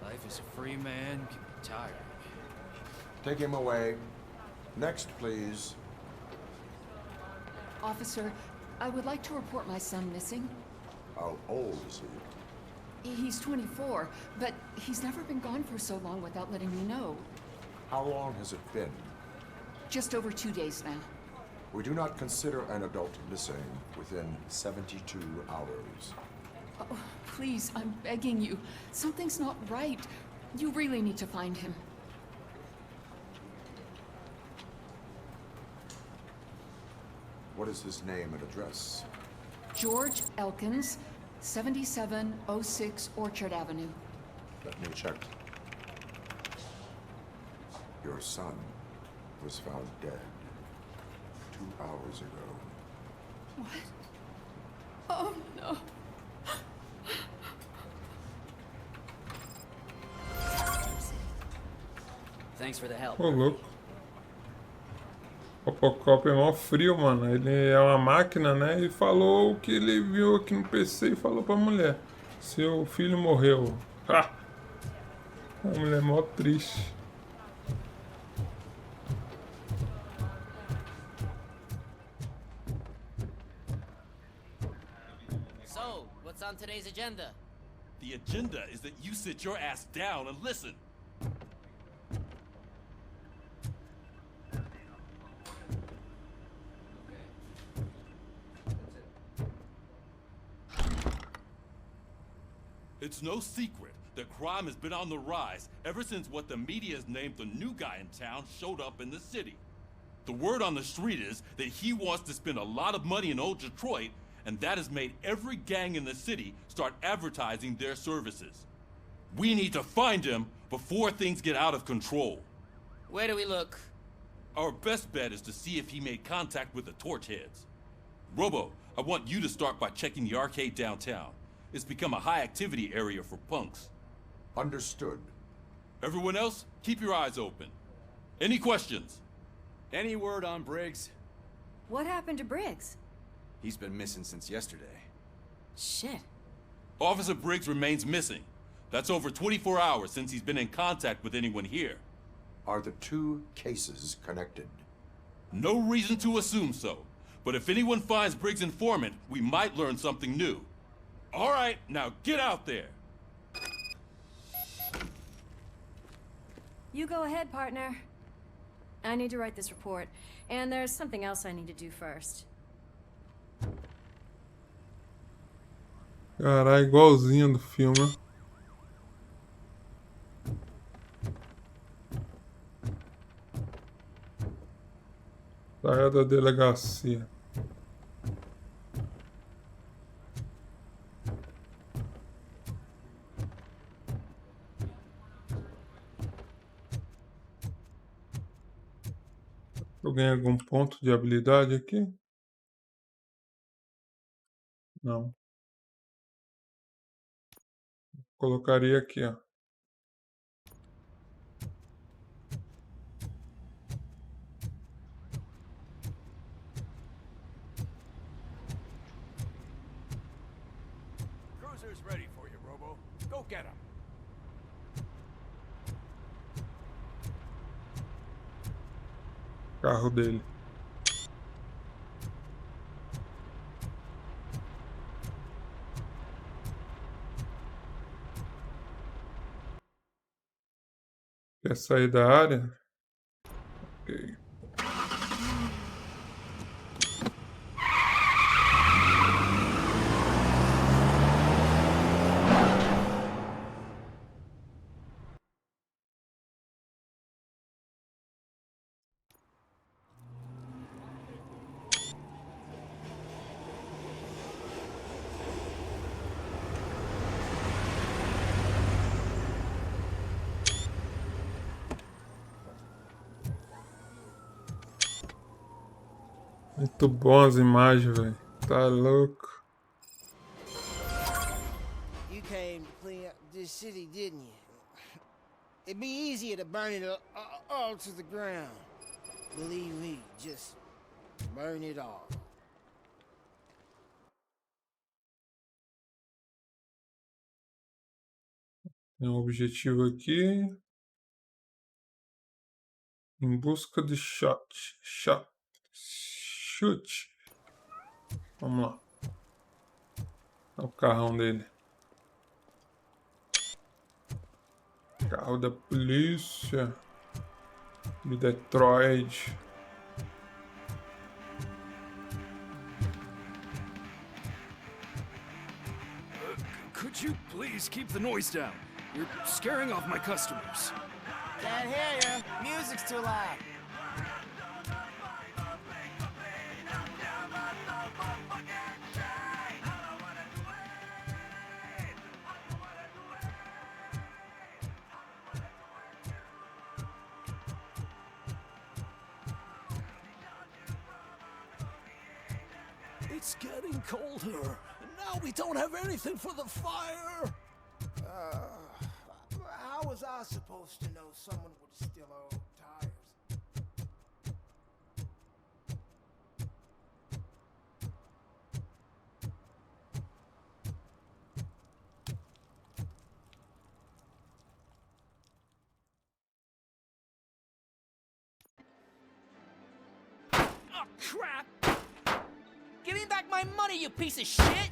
Life as a free man can be tiring. Take him away. Next, please. Officer, I would like to report my son missing. How old is he? He's 24, but he's never been gone for so long without letting me know. How long has it been? Just over 2 days now. We do not consider an adult missing within 72 hours. Oh, please, I'm begging you. Something's not right. You really need to find him. What is his name and address? George Elkins, 7706 Orchard Avenue. Let me check. Your son was found dead 2 hours ago. What? Oh, no. Thanks for the help. Ô, louco. O RoboCop é mó frio, mano. Ele é uma máquina, né? E falou o que ele viu aqui no PC e falou pra mulher. Seu filho morreu. Ah! A mulher é mó triste. So, what's on today's agenda? The agenda is that you sit your ass down and listen. It's no secret that crime has been on the rise ever since what the media's named the new guy in town showed up in the city. The word on the street is that he wants to spend a lot of money in old Detroit, and that has made every gang in the city start advertising their services. We need to find him before things get out of control. Where do we look? Our best bet is to see if he made contact with the Torchheads. Robo, I want you to start by checking the arcade downtown. It's become a high-activity area for punks. Understood. Everyone else, keep your eyes open. Any questions? Any word on Briggs? What happened to Briggs? He's been missing since yesterday. Shit. Officer Briggs remains missing. That's over 24 hours since he's been in contact with anyone here. Are the two cases connected? No reason to assume so. But if anyone finds Briggs' informant, we might learn something new. All right, now get out there. You go ahead, partner. I need to write this report, and there's something else I need to do first. Caralho, igualzinho do filme. Saia da delegacia. Eu ganhei algum ponto de habilidade aqui? Não. Colocaria aqui, ó. Cruiser's ready for you, Robo. Go get him. Carro dele. Quer sair da área? Ok. Muito bom as imagens, velho. Tá louco. You came to clean up this city, didn't you? It'd be easier to burn it all to the ground. Believe me, just burn it all. Tem um objetivo aqui. Em busca de chute. Vamos lá. É o carrão dele. Carro da polícia de Detroit. Could you please keep the noise down? You're scaring off my customers. Can't hear you. Music's too loud. It's getting colder, and now we don't have anything for the fire. How was I supposed to know someone would steal our old tires? Oh, crap! Give me back my money, you piece of shit!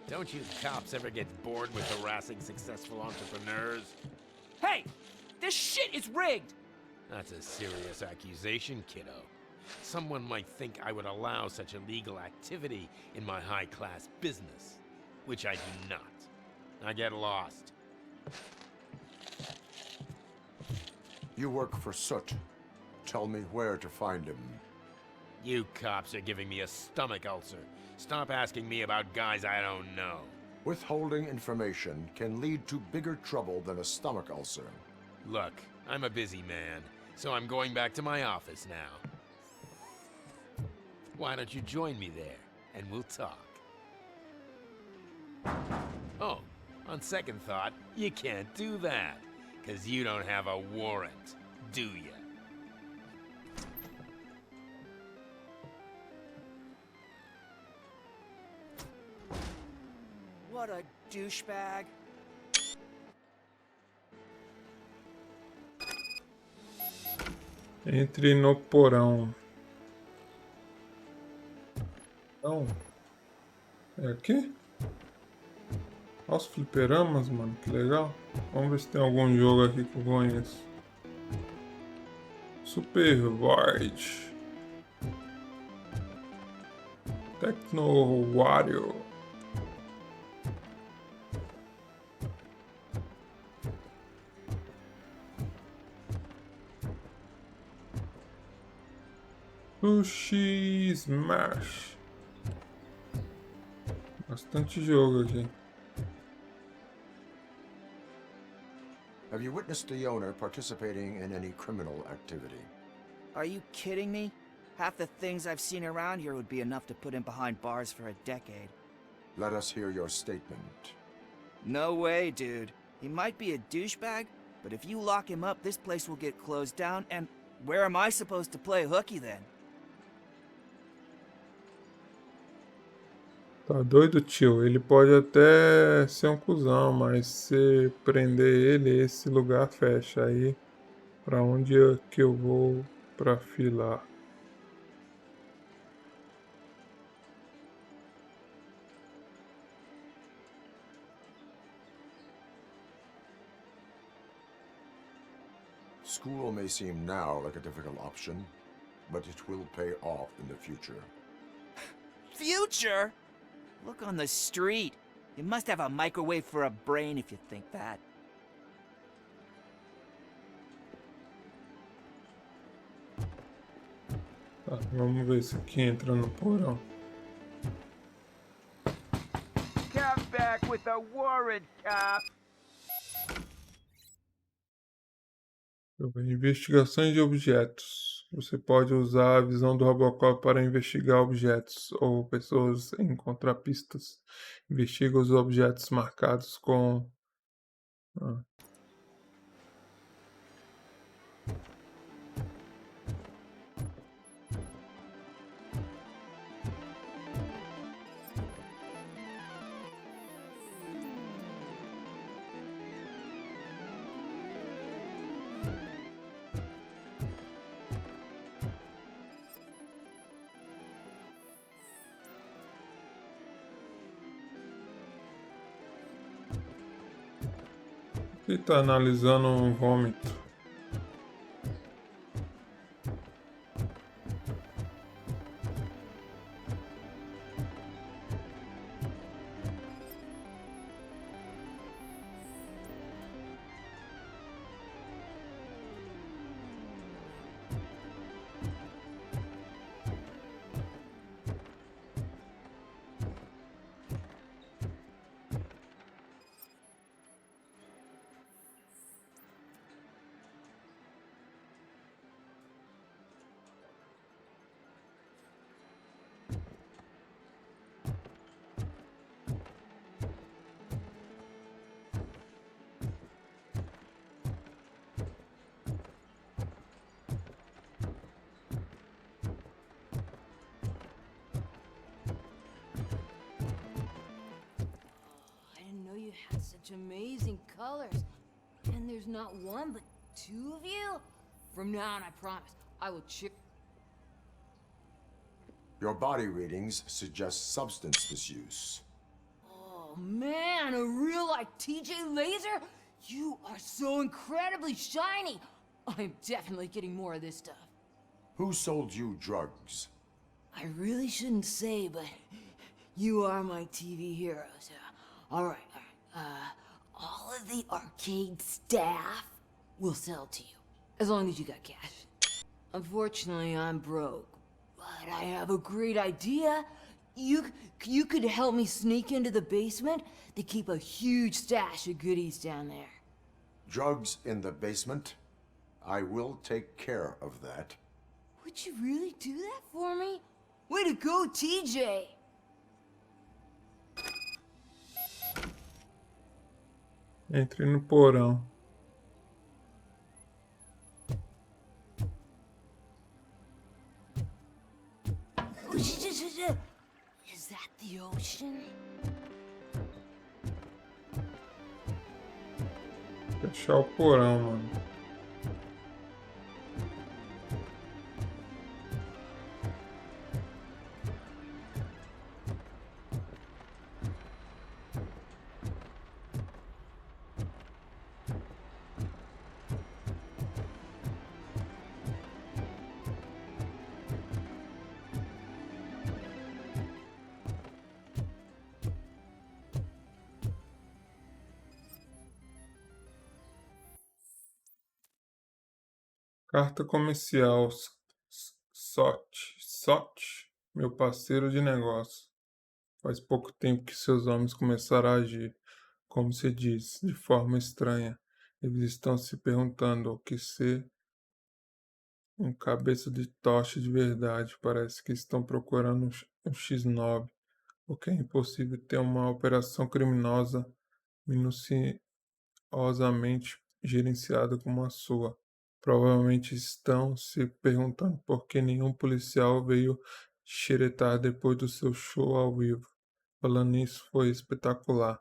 Don't you cops ever get bored with harassing successful entrepreneurs? Hey! This shit is rigged! That's a serious accusation, kiddo. Someone might think I would allow such illegal activity in my high-class business, which I do not. I get lost. You work for Soot. Tell me where to find him. You cops are giving me a stomach ulcer. Stop asking me about guys I don't know. Withholding information can lead to bigger trouble than a stomach ulcer. Look, I'm a busy man, so I'm going back to my office now. Why don't you join me there, and we'll talk. Oh, on second thought, you can't do that, 'cause you don't have a warrant, do ya? What a douchebag. Entre no porão. Não. É aqui? Olha os fliperamas, mano. Que legal. Vamos ver se tem algum jogo aqui que eu conheço. Super Void. Tecno Wario. Sushi Smash. Bastante jogo aqui. Have you witnessed the owner participating in any criminal activity? Are you kidding me? Half the things I've seen around here would be enough to put him behind bars for a decade. Let us hear your statement. No way, dude. He might be a douchebag, but if you lock him up, this place will get closed down, and where am I supposed to play hooky then? Tá doido, tio? Ele pode até ser um cuzão, mas se prender ele, esse lugar fecha. Aí, pra onde que eu vou pra filar? School may seem now like a difficult option, but it will pay off in the future. Future? Look on the street. You must have a microwave for a brain if you think that. Tá, vamos ver se aqui entra no porão. Come back with a warrant, cop. Investigações de objetos. Você pode usar a visão do RoboCop para investigar objetos ou pessoas e encontrar pistas. Investiga os objetos marcados com Ele tá analisando um vômito. Had such amazing colors. And there's not one, but two of you? From now on, I promise, I will check. Your body readings suggest substance misuse. Oh man, a real like TJ Laser? You are so incredibly shiny. I'm definitely getting more of this stuff. Who sold you drugs? I really shouldn't say, but you are my TV heroes. All right. All of the arcade staff will sell to you, as long as you got cash. Unfortunately, I'm broke, but I have a great idea. You could help me sneak into the basement. They keep a huge stash of goodies down there. Drugs in the basement? I will take care of that. Would you really do that for me? Way to go, TJ! Entre no porão. Is that the ocean? Fechar o porão, mano. Carta comercial. Sot, meu parceiro de negócio. Faz pouco tempo que seus homens começaram a agir, como se diz, de forma estranha. Eles estão se perguntando o que ser um cabeça de tocha de verdade. Parece que estão procurando um X9, porque é impossível ter uma operação criminosa minuciosamente gerenciada como a sua. Provavelmente estão se perguntando por que nenhum policial veio xeretar depois do seu show ao vivo. Falando nisso, foi espetacular.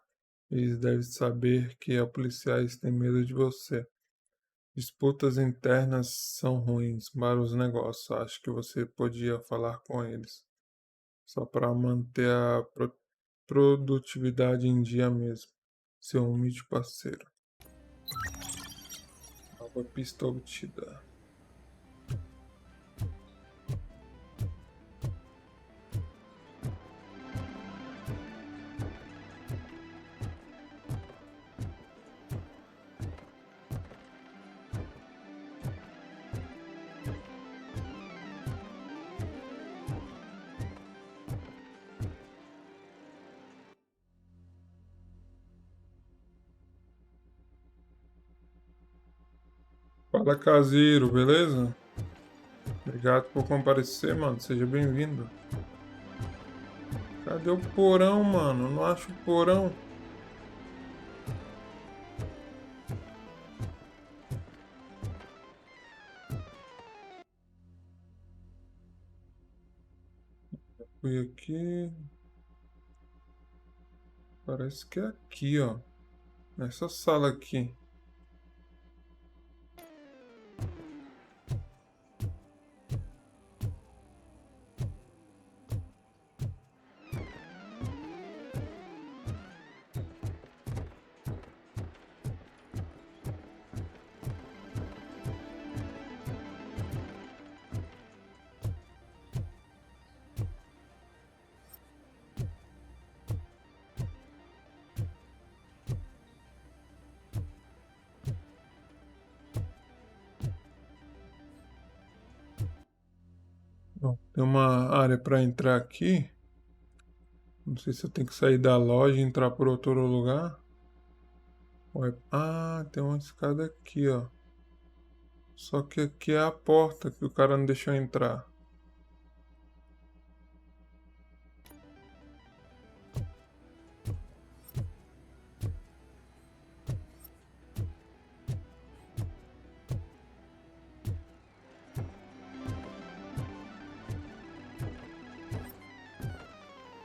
Eles devem saber que os policiais têm medo de você. Disputas internas são ruins para os negócios. Acho que você podia falar com eles. Só para manter a produtividade em dia mesmo. Seu humilde parceiro. Nova pista obtida. Fala, caseiro, beleza? Obrigado por comparecer, mano. Seja bem-vindo. Cadê o porão, mano? Eu não acho o porão. Fui aqui. Parece que é aqui, ó. Nessa sala aqui. Bom, tem uma área para entrar aqui. Não sei se eu tenho que sair da loja e entrar por outro lugar. Ah, tem uma escada aqui, ó. Só que aqui é a porta que o cara não deixou entrar.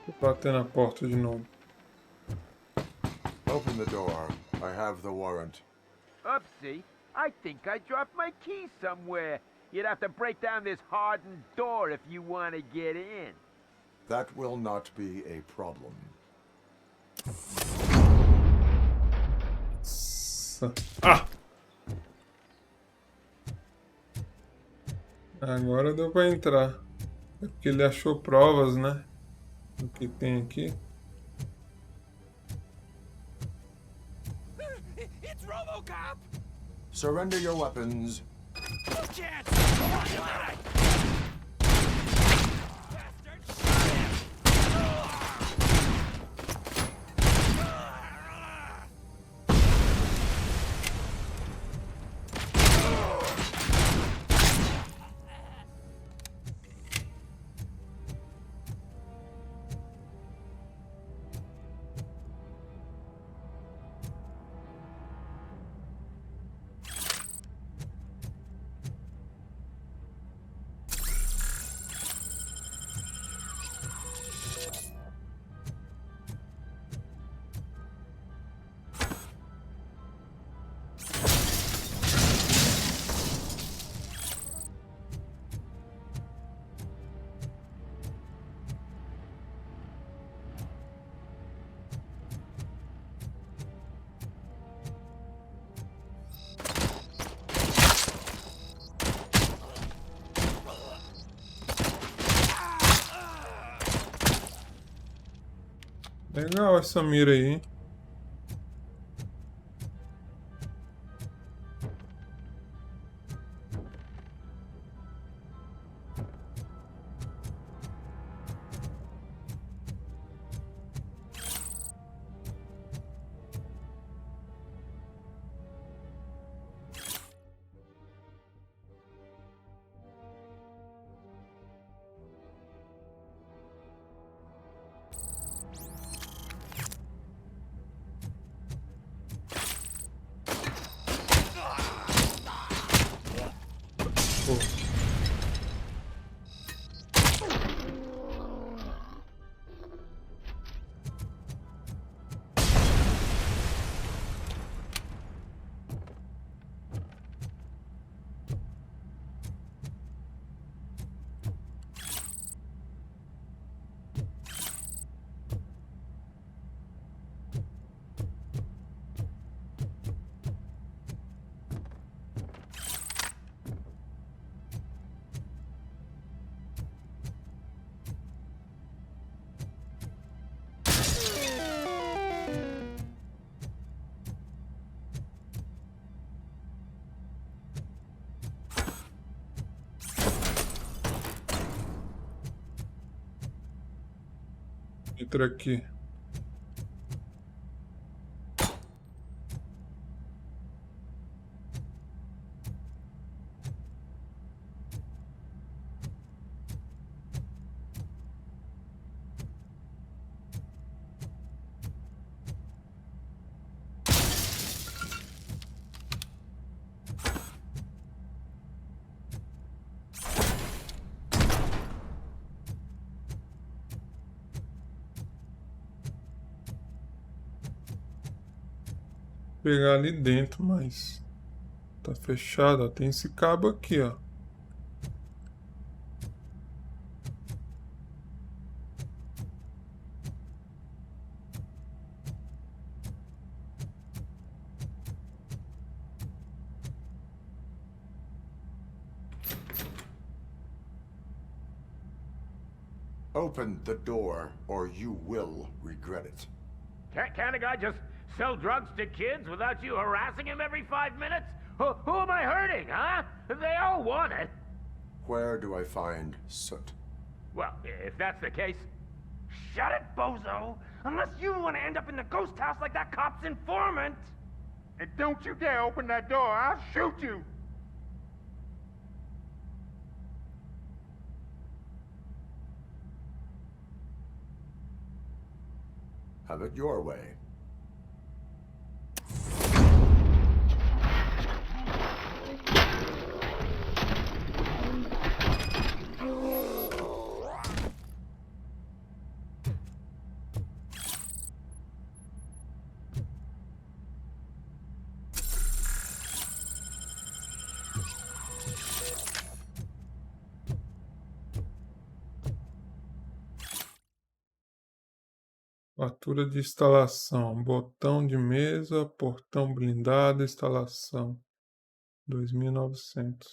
Vou bater na porta de novo. Open the door. I have the warrant. Oopsie. I think I dropped my key somewhere. You'd have to break down this hardened door if you want to get in. That will not be a problem. Ah! Agora deu pra entrar. É porque ele achou provas, né? Do que tem aqui. It's RoboCop! Surrender your weapons. You can't! Bastard! Legal essa mira aí, hein? Entra aqui. Pegar ali dentro, mas tá fechado, ó. Tem esse cabo aqui, ó. Open the door, or you will regret it. Can't a guy just sell drugs to kids without you harassing him every 5 minutes? Who am I hurting, huh? They all want it. Where do I find soot? Well, if that's the case, shut it, bozo! Unless you want to end up in the ghost house like that cop's informant! And don't you dare open that door, I'll shoot you! Have it your way. Fatura de instalação, botão de mesa, portão blindado, instalação, 2.900.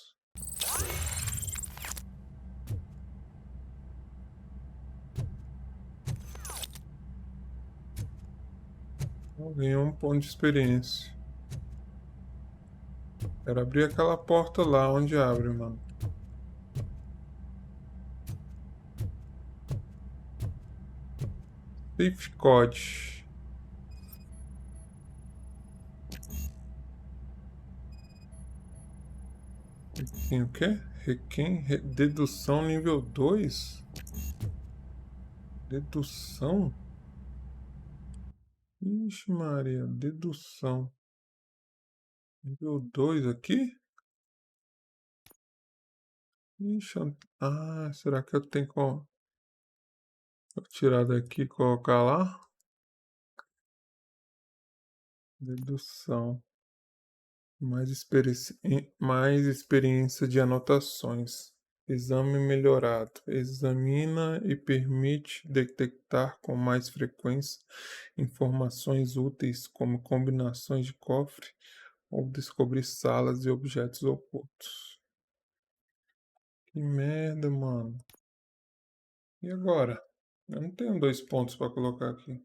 Ganhou um ponto de experiência. Quero abrir aquela porta lá onde abre, mano. Safe Code. Tem o quê? Dedução nível 2? Dedução? Ixi Maria, dedução. Nível 2 aqui? Ixi, será que eu tenho que tirar daqui e colocar lá? Dedução. Mais experiência de anotações. Exame melhorado. Examina e permite detectar com mais frequência informações úteis, como combinações de cofre ou descobrir salas e objetos ocultos. Que merda, mano. E agora? Eu não tenho 2 pontos para colocar aqui.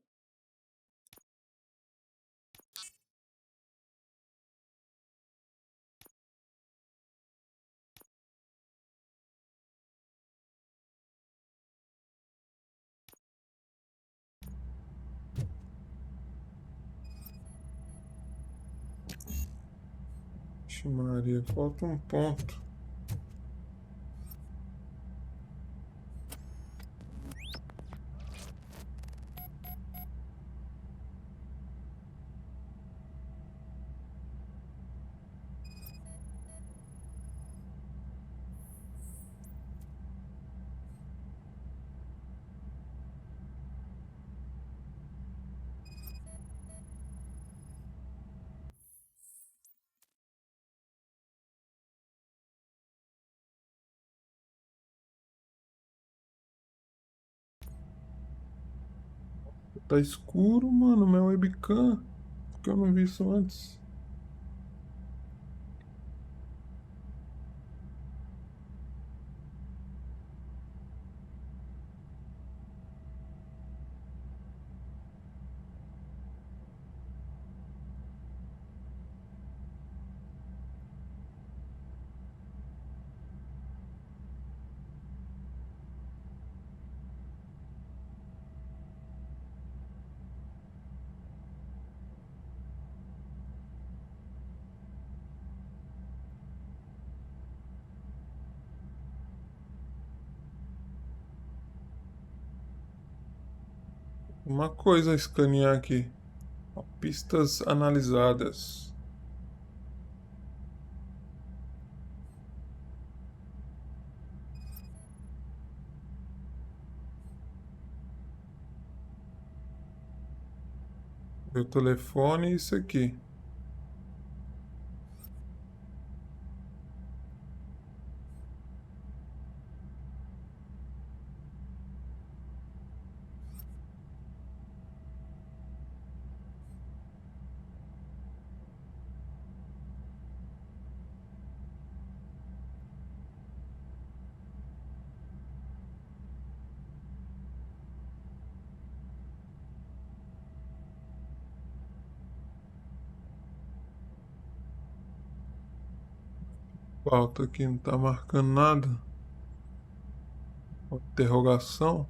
Ixi Maria, falta um ponto. Tá escuro, mano, meu webcam. Porque eu não vi isso antes. Uma coisa a escanear aqui. Ó, pistas analisadas. Meu telefone e isso aqui. Falta aqui, não tá marcando nada. Interrogação.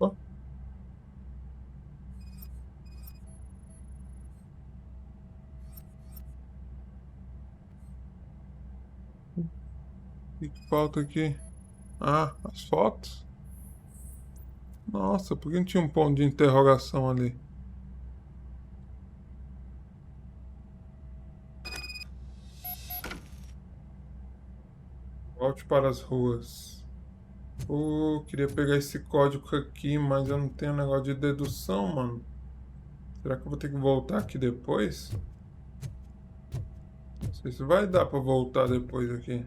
Ó. O que falta aqui? Ah, as fotos? Nossa, por que não tinha um ponto de interrogação ali? Volte para as ruas. Pô, queria pegar esse código aqui, mas eu não tenho negócio de dedução, mano. Será que eu vou ter que voltar aqui depois? Não sei se vai dar pra voltar depois aqui.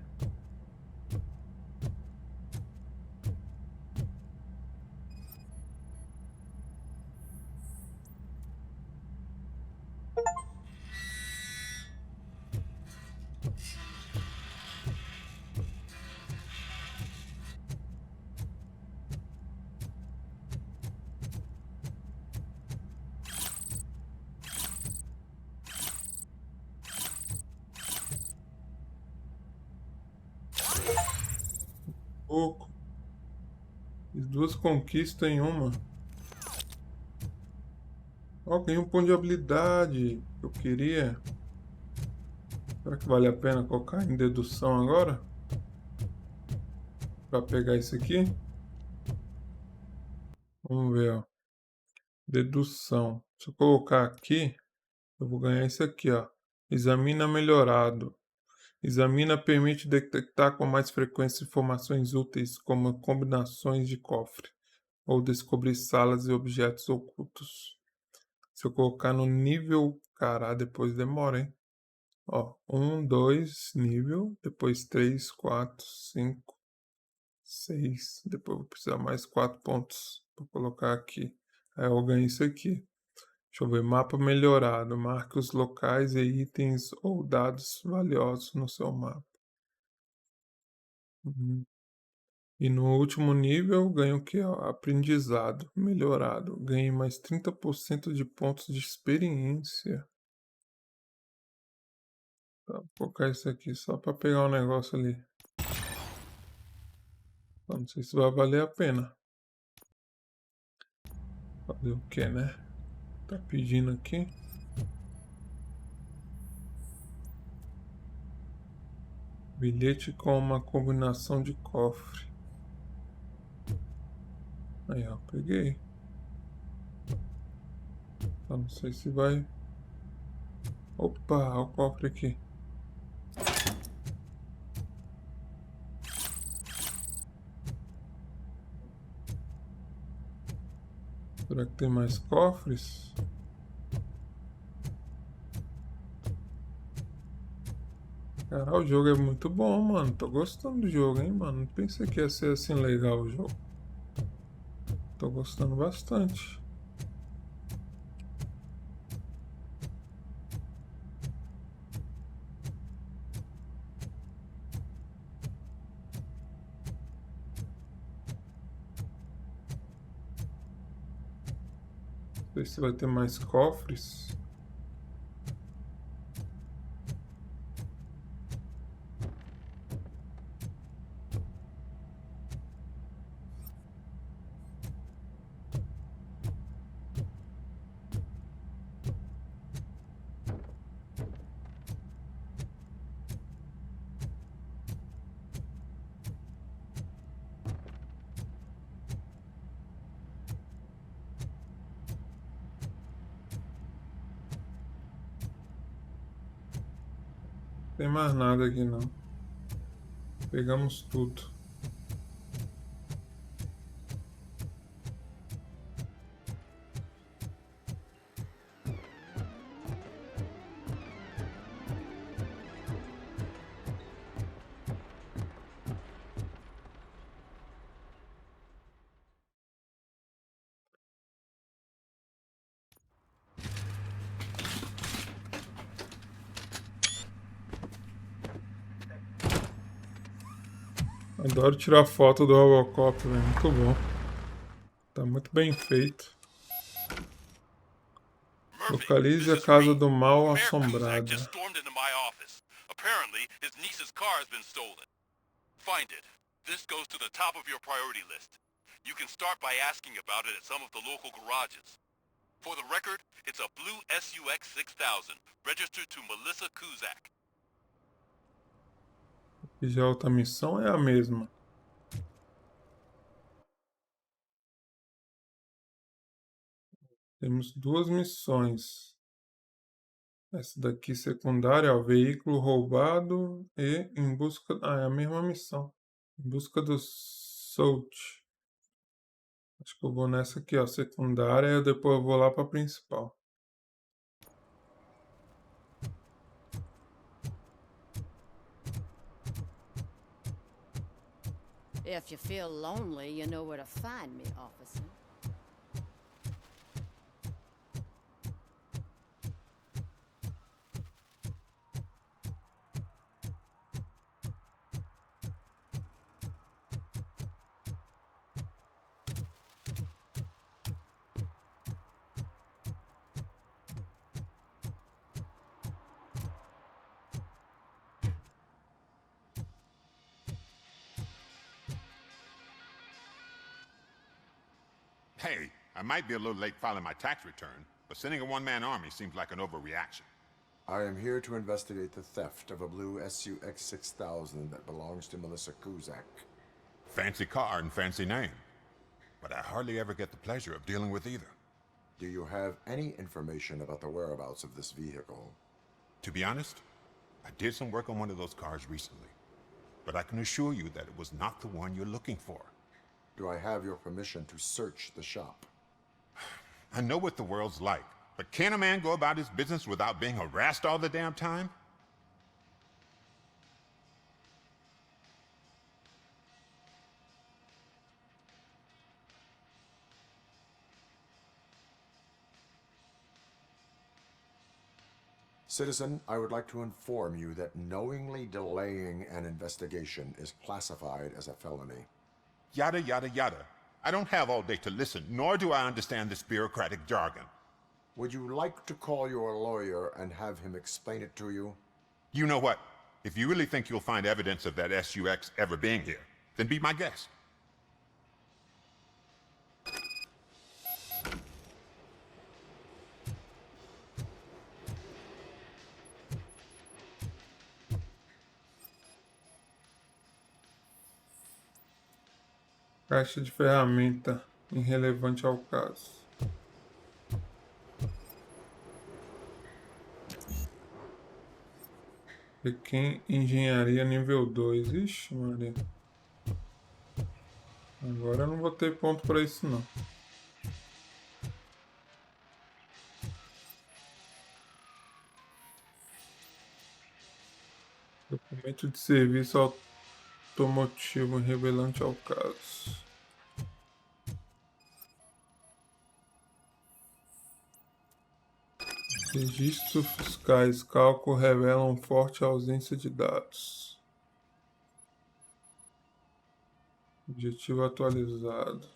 Pouco. Fiz 2 conquistas em uma. Ó, ganhei um ponto de habilidade que eu queria. Será que vale a pena colocar em dedução agora? Pra pegar isso aqui? Vamos ver, ó. Dedução. Se eu colocar aqui, eu vou ganhar isso aqui, ó. Examina melhorado. Examina permite detectar com mais frequência informações úteis, como combinações de cofre, ou descobrir salas e objetos ocultos. Se eu colocar no nível... Caralho, depois demora, hein? Ó, 1, 2, nível, depois 3, 4, 5, 6, depois vou precisar mais 4 pontos para colocar aqui. Aí eu ganho isso aqui. Deixa eu ver, mapa melhorado, marque os locais e itens ou dados valiosos no seu mapa. E no último nível ganho o que? Aprendizado, melhorado. Ganhei mais 30% de pontos de experiência. Tá, vou colocar isso aqui só para pegar um negócio ali. Não sei se vai valer a pena. Fazer o que, né? Tá pedindo aqui. Bilhete com uma combinação de cofre. Aí, ó, peguei. Eu não sei se vai... Opa, olha o cofre aqui. Será que tem mais cofres? Cara, o jogo é muito bom, mano. Tô gostando do jogo, hein, mano. Não pensei que ia ser assim legal o jogo. Tô gostando bastante. Não sei se vai ter mais cofres. Não tem mais nada aqui, não. Pegamos tudo. Adoro tirar foto do RoboCop, velho. Muito bom. Tá muito bem feito. Localize a casa do mal assombrada. Just stormed into my office. Apparently, his niece's car has been stolen. Find it. This goes to the top of your priority list. You can start by asking about it at some of the local garages. For the record, it's a blue SUX 6000, registered to Melissa Kuzak. E já a outra missão é a mesma. Temos duas missões. Essa daqui secundária, ó, veículo roubado e em busca... Ah, é a mesma missão. Em busca do Soult. Acho que eu vou nessa aqui, ó, secundária, e depois eu vou lá pra principal. If you feel lonely, you know where to find me, officer. Hey, I might be a little late filing my tax return, but sending a one-man army seems like an overreaction. I am here to investigate the theft of a blue SUX 6000 that belongs to Melissa Kuzak. Fancy car and fancy name. But I hardly ever get the pleasure of dealing with either. Do you have any information about the whereabouts of this vehicle? To be honest, I did some work on one of those cars recently, but I can assure you that it was not the one you're looking for. Do I have your permission to search the shop? I know what the world's like, but can a man go about his business without being harassed all the damn time? Citizen, I would like to inform you that knowingly delaying an investigation is classified as a felony. Yada, yada, yada. I don't have all day to listen, nor do I understand this bureaucratic jargon. Would you like to call your lawyer and have him explain it to you? You know what? If you really think you'll find evidence of that SUX ever being here, then be my guest. Caixa de ferramenta irrelevante ao caso. Pequim Engenharia nível 2. Ixi, Maria. Agora eu não vou ter ponto para isso não. Documento de serviço automotivo relevante ao caso. Registros fiscais. Cálculo revelam forte ausência de dados. Objetivo atualizado.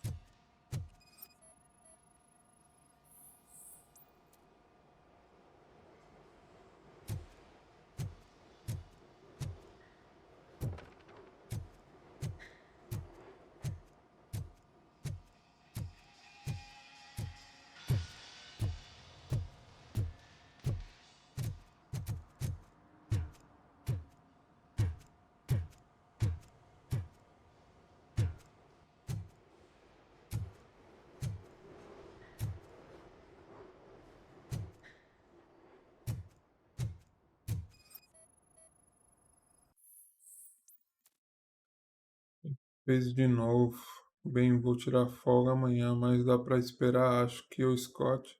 Fez de novo. Bem, vou tirar folga amanhã, mas dá pra esperar. Acho que o Scott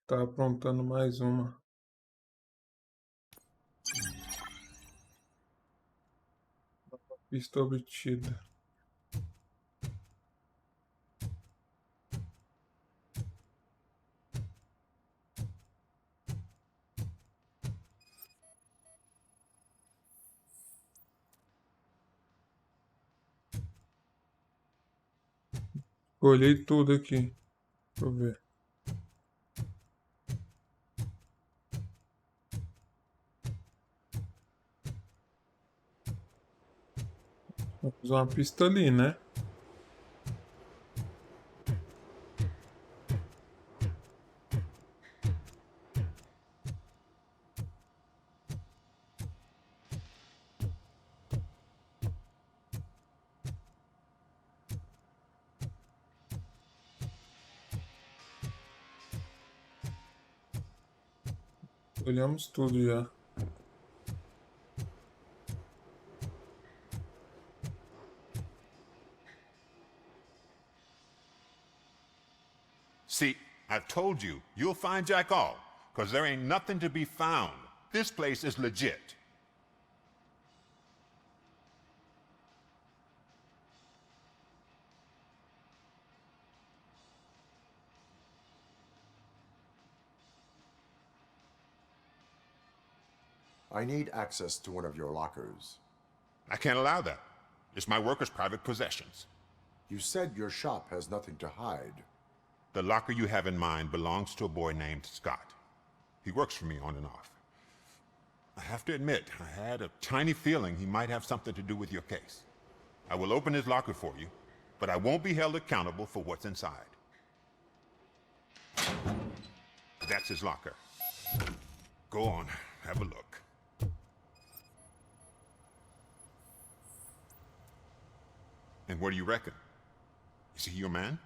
tá aprontando mais uma. Pista obtida. Olhei tudo aqui. Deixa eu ver. Vamos usar uma pista ali, né? Olhamos tudo já. See, I told you, you'll find Jack all, because there ain't nothing to be found. This place is legit. I need access to one of your lockers. I can't allow that. It's my workers' private possessions. You said your shop has nothing to hide. The locker you have in mind belongs to a boy named Scott. He works for me on and off. I have to admit, I had a tiny feeling he might have something to do with your case. I will open his locker for you, but I won't be held accountable for what's inside. That's his locker. Go on, have a look. And what do you reckon? Is he your man?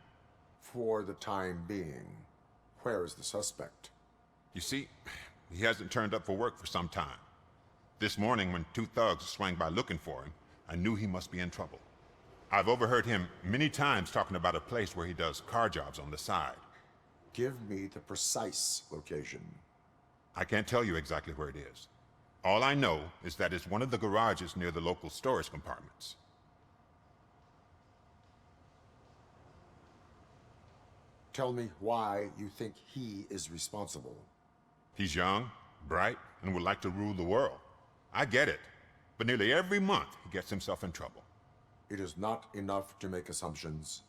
For the time being. Where is the suspect? You see, he hasn't turned up for work for some time. This morning, when two thugs swang by looking for him, I knew he must be in trouble. I've overheard him many times talking about a place where he does car jobs on the side. Give me the precise location. I can't tell you exactly where it is. All I know is that it's one of the garages near the local storage compartments. Tell me why you think he is responsible. He's young, bright, and would like to rule the world. I get it, but nearly every month he gets himself in trouble. It is not enough to make assumptions.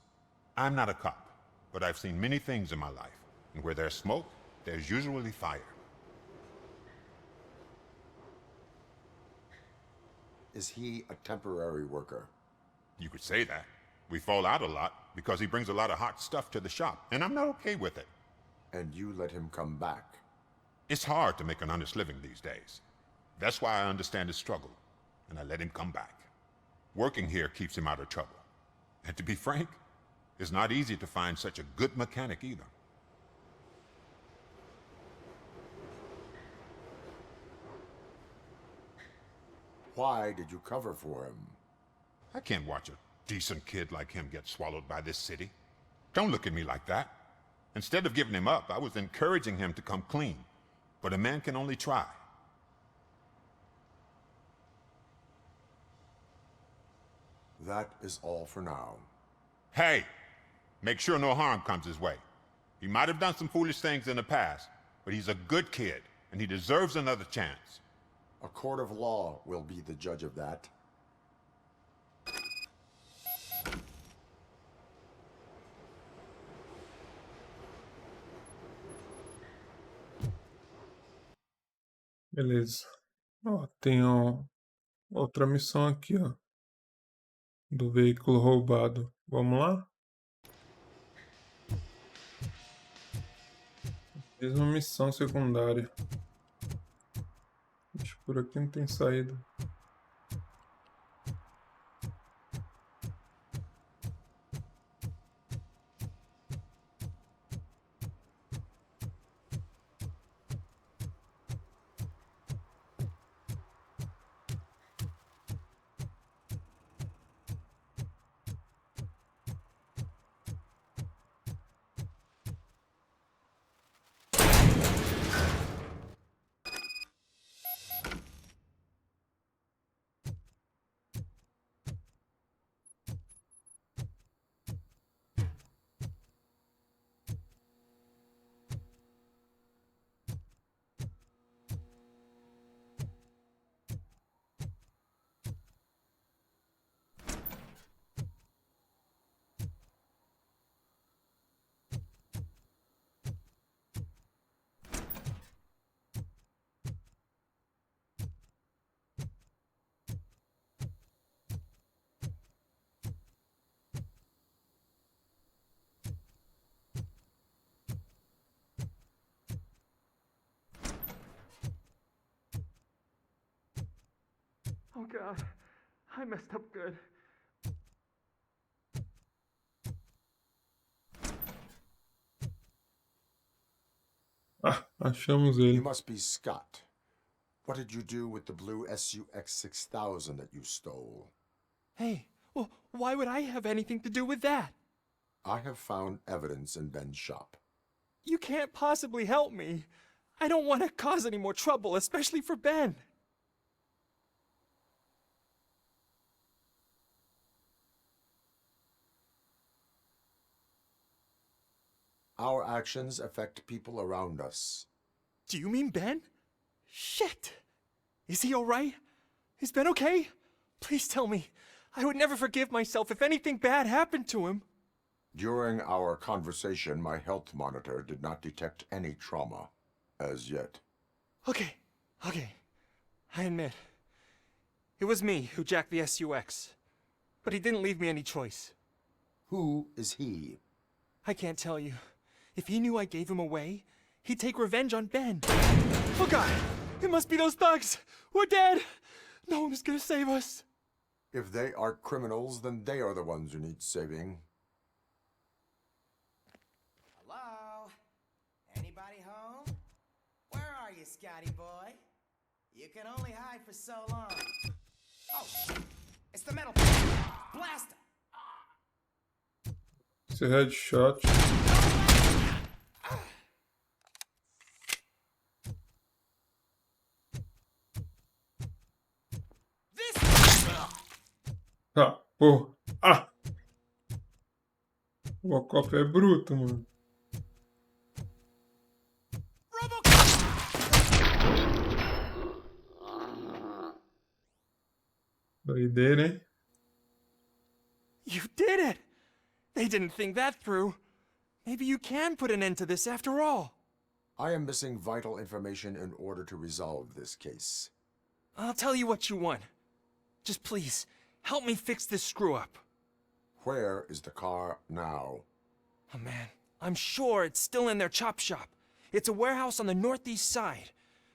I'm not a cop, but I've seen many things in my life, and where there's smoke, there's usually fire. Is he a temporary worker? You could say that. We fall out a lot because he brings a lot of hot stuff to the shop, and I'm not okay with it. And you let him come back? It's hard to make an honest living these days. That's why I understand his struggle, and I let him come back. Working here keeps him out of trouble. And to be frank, it's not easy to find such a good mechanic either. Why did you cover for him? I can't watch a decent kid like him get swallowed by this city. Don't look at me like that. Instead of giving him up, I was encouraging him to come clean. But a man can only try. That is all for now. Hey! Make sure no harm comes his way. He might have done some foolish things in the past, but he's a good kid, and he deserves another chance. A court of law will be the judge of that. Beleza. Ó, tem outra missão aqui, ó. Do veículo roubado. Vamos lá? Mesma missão secundária. Acho que por aqui não tem saída. Oh God, I messed up good. Ah, achamos ele. You must be Scott. What did you do with the blue SUX 6000 that you stole? Hey, well, why would I have anything to do with that? I have found evidence in Ben's shop. You can't possibly help me. I don't want to cause any more trouble, especially for Ben. Our actions affect people around us. Do you mean Ben? Shit! Is he alright? Is Ben okay? Please tell me. I would never forgive myself if anything bad happened to him. During our conversation, my health monitor did not detect any trauma, as yet. Okay. I admit. It was me who jacked the SUX. But he didn't leave me any choice. Who is he? I can't tell you. If he knew I gave him away, he'd take revenge on Ben. Oh God! It must be those thugs! We're dead! No one is gonna save us. If they are criminals, then they are the ones who need saving. Hello? Anybody home? Where are you, Scotty boy? You can only hide for so long. Oh, it's the metal. Blast him! Esse headshot. Tá, porra. Ah! O RoboCop é bruto, mano. Doideira, hein? You did it! They didn't think that through. Maybe you can put an end to this after all. I am missing vital information in order to resolve this case. I'll tell you what you want. Just please, help me fix this screw-up. Where is the car now? Oh man, I'm sure it's still in their chop shop. It's a warehouse on the northeast side.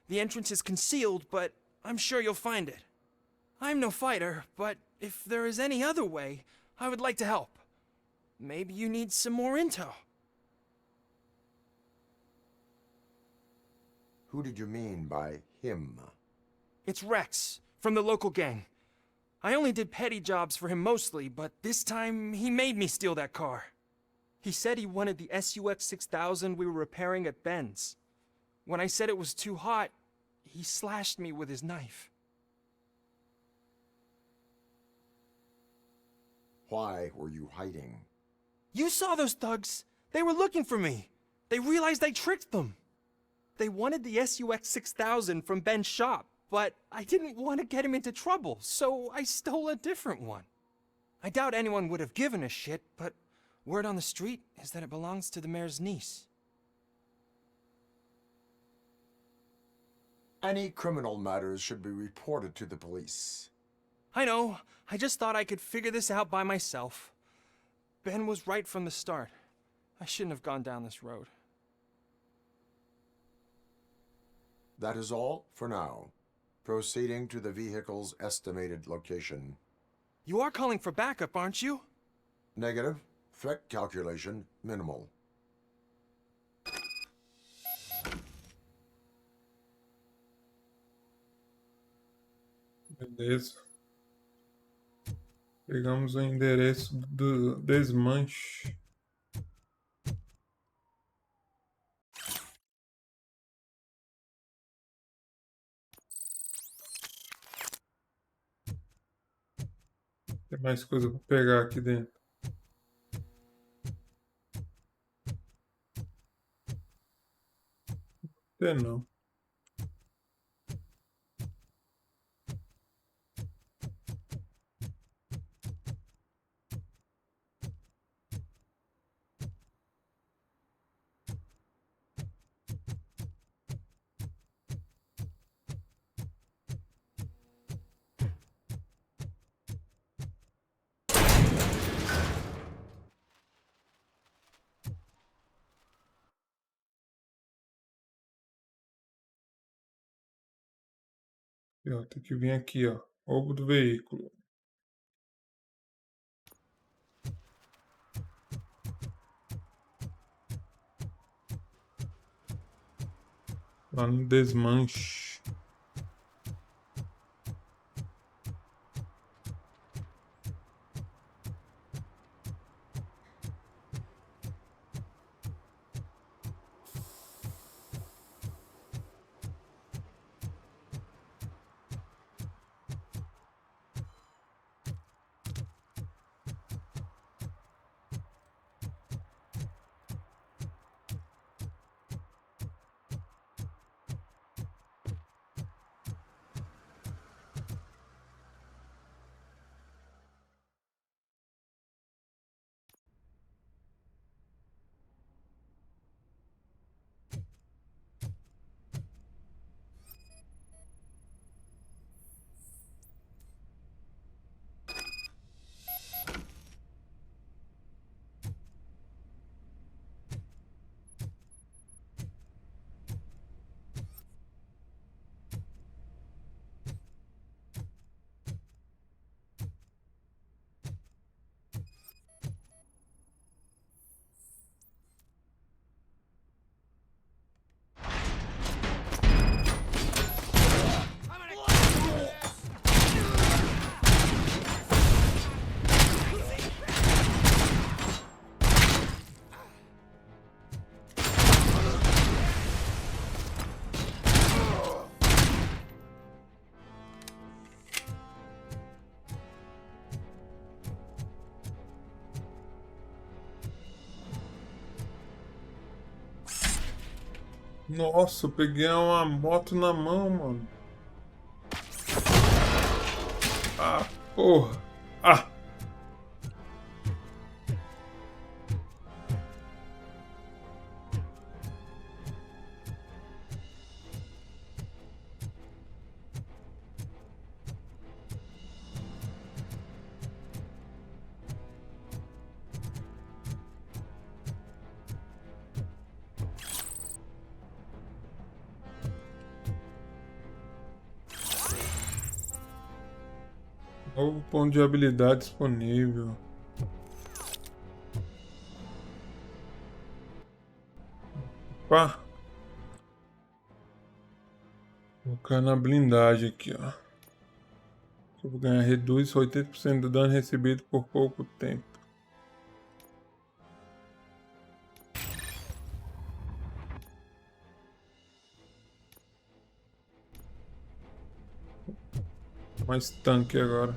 The entrance is concealed, but I'm sure you'll find it. I'm no fighter, but if there is any other way, I would like to help. Maybe you need some more intel. Who did you mean by him? It's Rex, from the local gang. I only did petty jobs for him mostly, but this time he made me steal that car. He said he wanted the SUX 6000 we were repairing at Ben's. When I said it was too hot, he slashed me with his knife. Why were you hiding? You saw those thugs. They were looking for me. They realized I tricked them. They wanted the SUX 6000 from Ben's shop, but I didn't want to get him into trouble, so I stole a different one. I doubt anyone would have given a shit, but word on the street is that it belongs to the mayor's niece. Any criminal matters should be reported to the police. I know. I just thought I could figure this out by myself. Ben was right from the start. I shouldn't have gone down this road. That is all for now. Proceeding to the vehicle's estimated location. You are calling for backup, aren't you? Negative. Threat calculation minimal. Beleza. Pegamos o endereço do desmanche. Tem mais coisa para pegar aqui dentro. Tem não. E, ó, tem que vir aqui, ó. Roubo do veículo. Lá no desmanche. Nossa, eu peguei uma moto na mão, mano. Ah, porra. Ah. Novo ponto de habilidade disponível. Opa! Vou colocar na blindagem aqui, ó. Eu vou ganhar reduz 80% do dano recebido por pouco tempo. Mais tanque agora.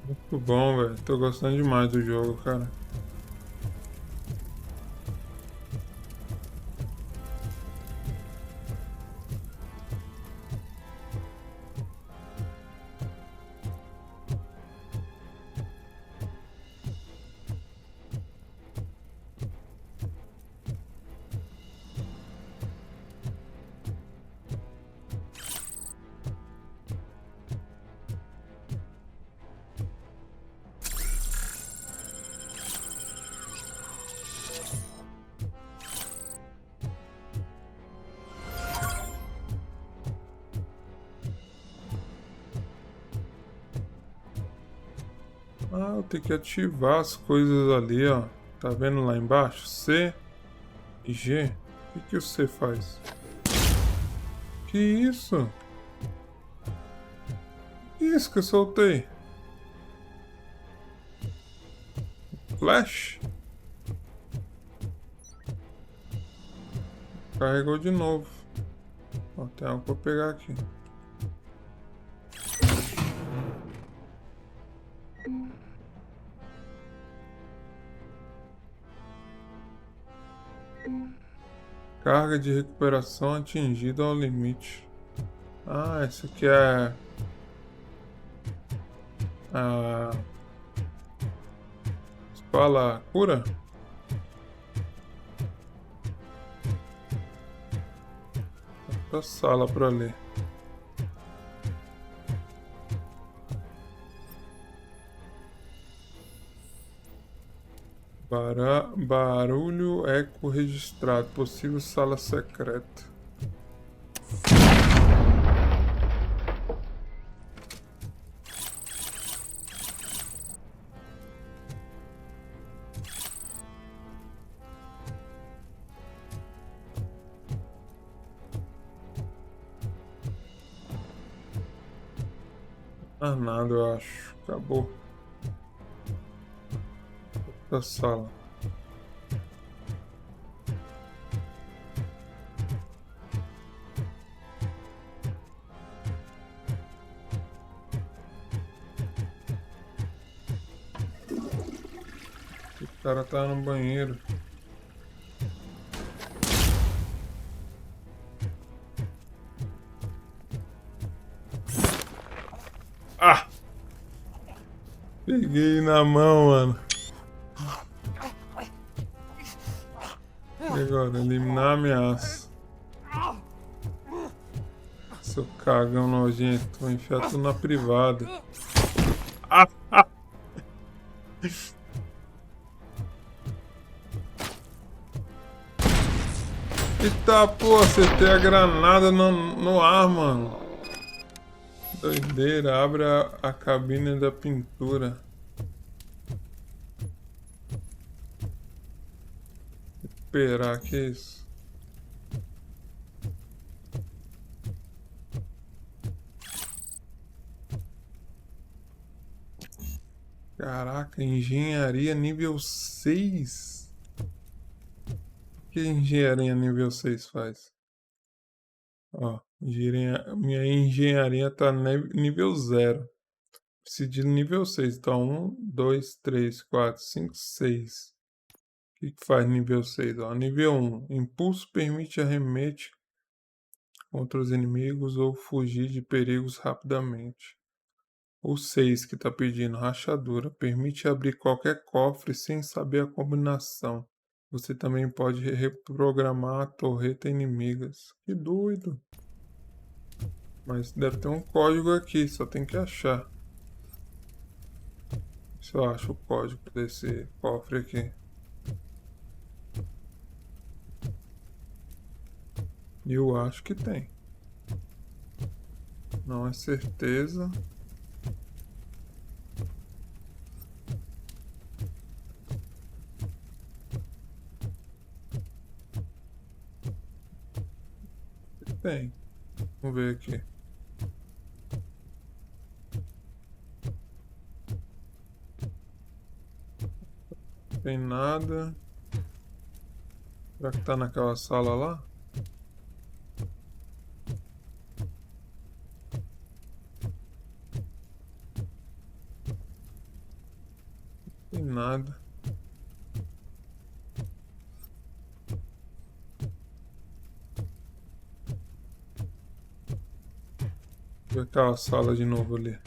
Muito bom, velho. Tô gostando demais do jogo, cara. Ah, eu tenho que ativar as coisas ali, ó. Tá vendo lá embaixo? C e G. O que você faz? Que isso? Que isso que eu soltei? Flash? Carregou de novo. Ó, tem algo pra pegar aqui. Carga de recuperação atingida ao limite. Ah, esse aqui é... a... fala cura? Outra sala pra ler. Barulho eco registrado. Possível sala secreta. Ah, nada, eu acho. Acabou. Outra sala. O cara tá no banheiro. Ah! Peguei na mão, mano. E agora? Eliminar a ameaça. Seu cagão nojento. Vou enfiar tudo na privada. Ah! Ah! Eita, pô, acertei a granada no ar, mano. Doideira, abre a cabine da pintura. Esperar, que isso? Caraca, engenharia nível 6? O que engenharia nível 6 faz? Ó, minha engenharia tá nível 0. Preciso de nível 6. Então, 1, 2, 3, 4, 5, 6. O que faz nível 6? Ó, nível 1. Impulso permite arremete contra os inimigos ou fugir de perigos rapidamente. O 6 que tá pedindo, rachadura. Permite abrir qualquer cofre sem saber a combinação. Você também pode reprogramar a torreta inimigas. Que doido. Mas deve ter um código aqui, só tem que achar. Se eu acho o código desse cofre aqui. Eu acho que tem. Não é certeza. Tem. Vamos ver aqui. Tem nada. Será que tá naquela sala lá? Tem nada. Vou ver aquela sala de novo ali.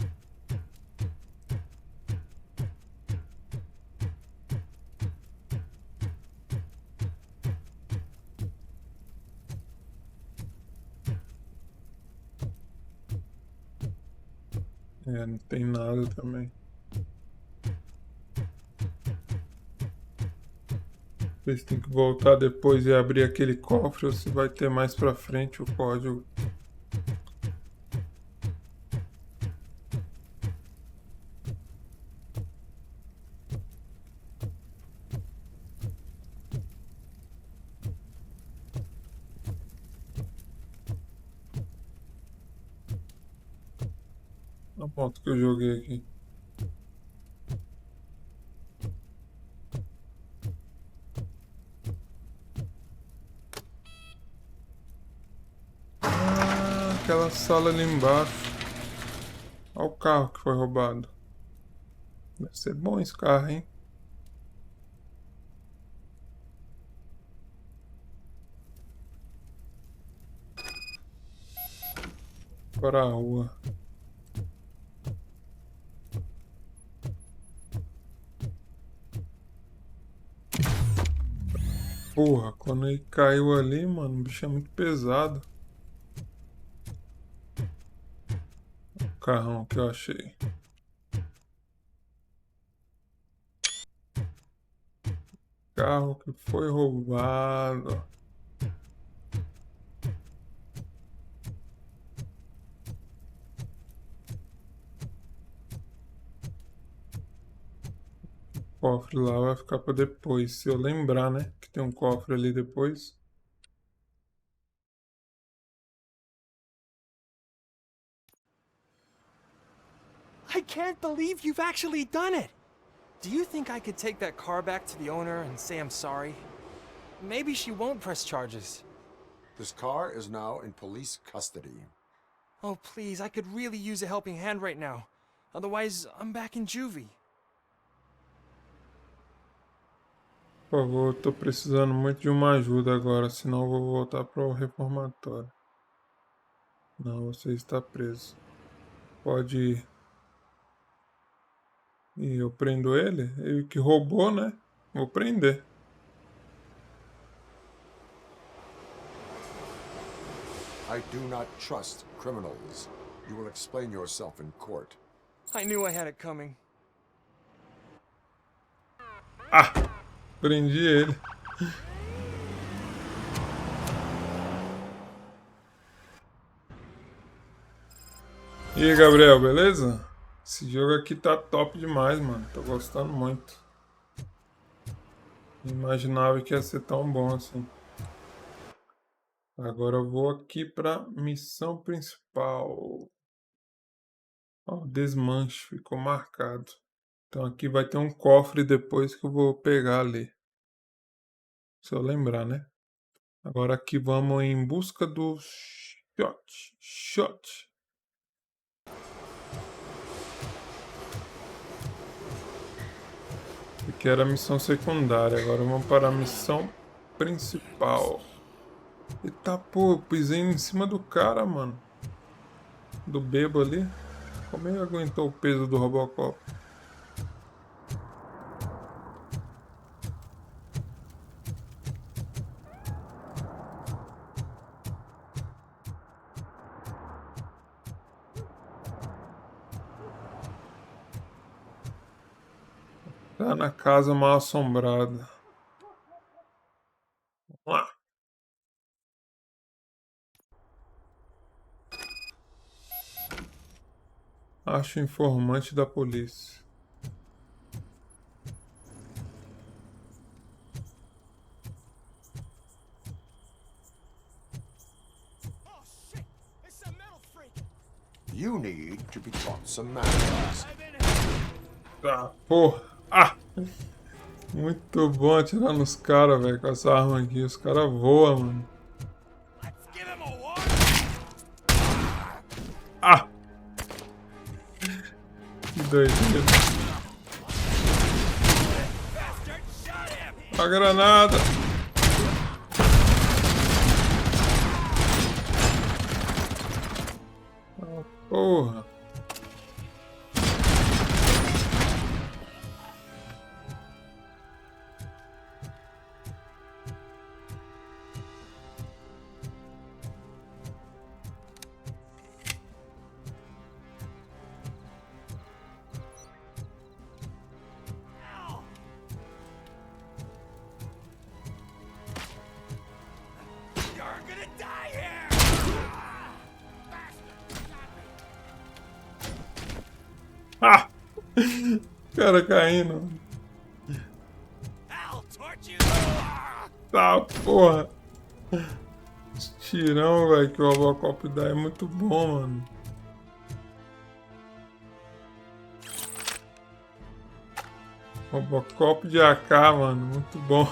É, não tem nada também. Ver se tem que voltar depois e abrir aquele cofre ou se vai ter mais pra frente o código. A moto que eu joguei aqui. Ah, aquela sala ali embaixo. Olha o carro que foi roubado. Deve ser bom esse carro, hein? Para a rua. Porra, quando ele caiu ali, mano, o bicho é muito pesado. O carrão que eu achei. Carro que foi roubado. O cofre lá vai ficar pra depois, se eu lembrar, né? Que tem um cofre ali depois. I can't believe you've actually done it! Do you think I could take that car back to the owner and say I'm sorry? Maybe she won't press charges. This car is now in police custody. Oh, please, I could really use a helping hand right now. Otherwise, I'm back in juvie. Por favor, tô precisando muito de uma ajuda agora, senão eu vou voltar pro reformatório. Não, você está preso. Pode ir. E eu prendo ele? Ele que roubou, né? Vou prender. I do not trust criminals. You will explain yourself in court. I knew I had it coming. Ah! Prendi ele. E aí, Gabriel, beleza? Esse jogo aqui tá top demais, mano. Tô gostando muito. Não imaginava que ia ser tão bom assim. Agora eu vou aqui pra missão principal. Ó, desmanche, ficou marcado. Então aqui vai ter um cofre depois que eu vou pegar ali. Se eu lembrar, né? Agora aqui vamos em busca do shot. Aqui era a missão secundária, agora vamos para a missão principal. Eita, pô, eu pisei em cima do cara, mano. Do bebo ali. Como ele aguentou o peso do RoboCop? Tá na casa mal assombrada. Vamos lá. Acho o informante da polícia. You need to be taught some manners. Tá, porra. Ah! Muito bom atirar nos caras, velho, com essa arma aqui. Os caras voam, mano. Ah! Que doideira. A granada! Ah, porra! Ah! Cara caindo. Tá, porra. Esse tirão, velho, que o RoboCop dá é muito bom, mano. Robocop de AK, mano. Muito bom.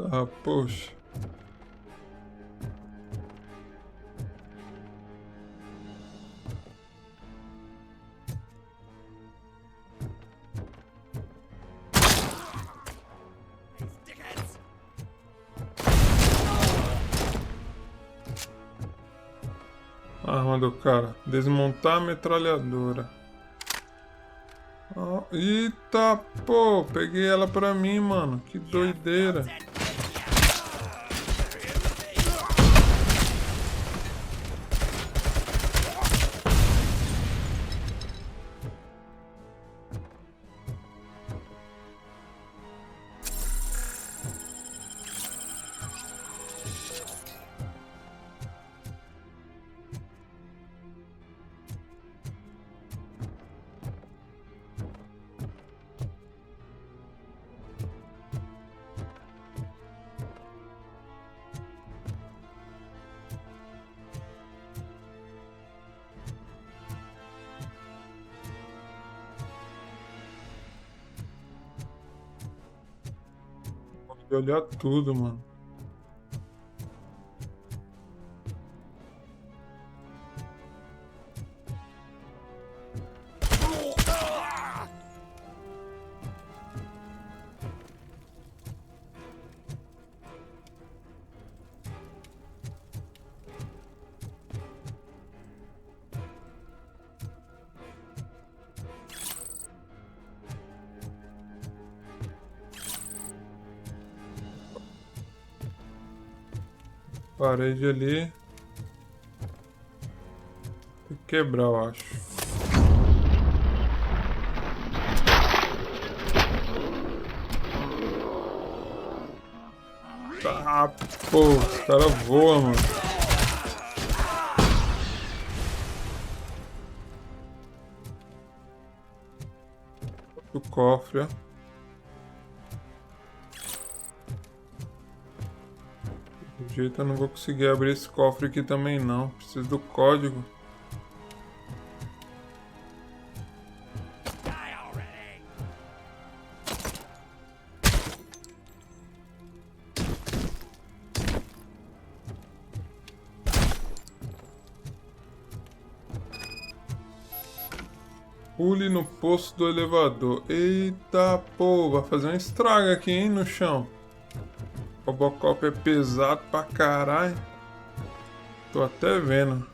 Ah, poxa. Arma do cara. Desmontar a metralhadora. Oh, eita, pô. Peguei ela pra mim, mano. Que doideira. Pode olhar tudo, mano. Parede ali. Tem que quebrar, eu acho. Ah, pô, os caras voam, mano. O cofre, ó. Do jeito eu não vou conseguir abrir esse cofre aqui também não. Preciso do código. Pule no poço do elevador. Eita, pô, vai fazer um estrago aqui, hein, no chão. O Robocop é pesado pra caralho. Tô até vendo.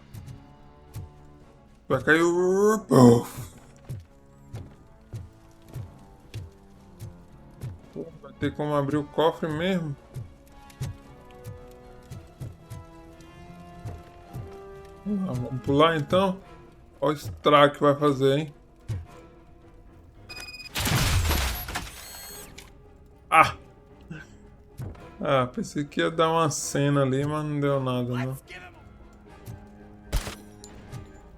Vai cair o... Pô, vai ter como abrir o cofre mesmo? Vamos pular então? Olha o estrago que vai fazer, hein? Ah! Ah, pensei que ia dar uma cena ali, mas não deu nada, não.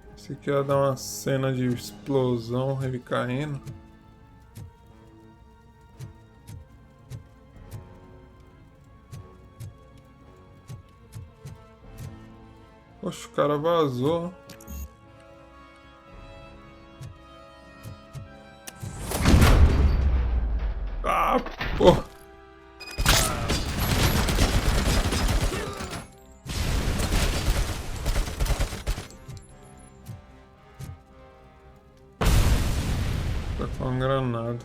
Pensei que ia dar uma cena de explosão, ele caindo. Poxa, o cara vazou. Ah, pô! Tá com uma granada.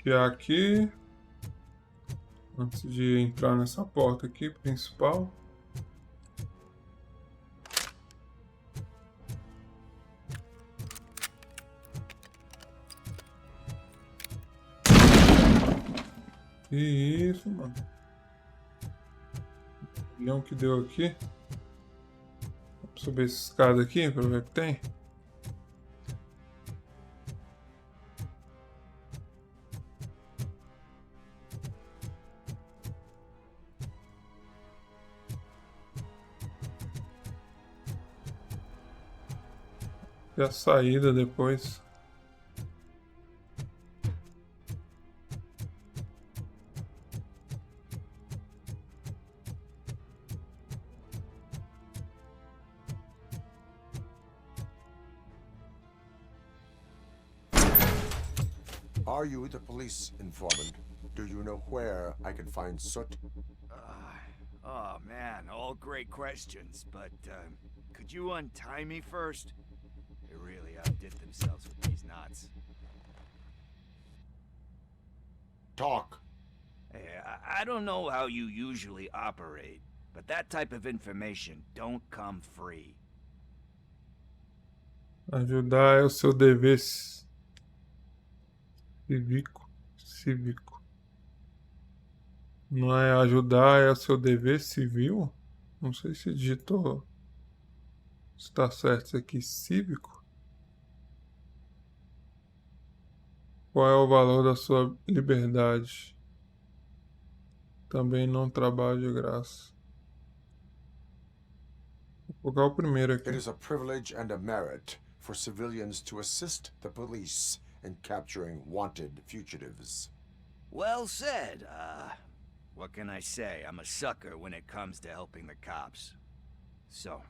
desbloquear aqui. Antes de entrar nessa porta aqui, principal. Que isso, mano. O leão que deu aqui. Vou subir essa escada aqui pra ver o que tem. E a saída depois. Are you the police informant? Do you know where I can find Soot? Oh man, all great questions, but could you untie me first? They really outdid themselves with these knots. Talk. Hey, I don't know how you usually operate, but that type of information don't come free. Ajudar é o seu dever cívico. Não é ajudar, é o seu dever civil? Não sei se digitou. Se está certo isso aqui, cívico. Qual é o valor da sua liberdade? Também não trabalho de graça. Vou colocar o primeiro aqui. It is a privilege and a merit for civilians to assist the police in capturing wanted fugitives. Well said. What can I say? I'm a sucker when it comes to helping the cops. So,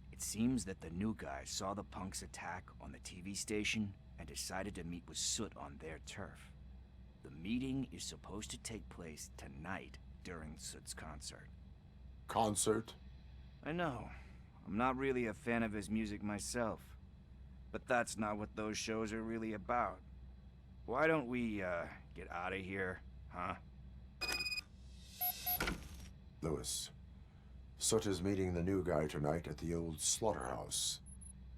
it seems that the new guy saw the punks attack on the TV station and decided to meet with Soot on their turf. The meeting is supposed to take place tonight during Soot's concert. Concert? I know. I'm not really a fan of his music myself. But that's not what those shows are really about. Why don't we, get out of here, huh? Lewis, Soot is meeting the new guy tonight at the old slaughterhouse.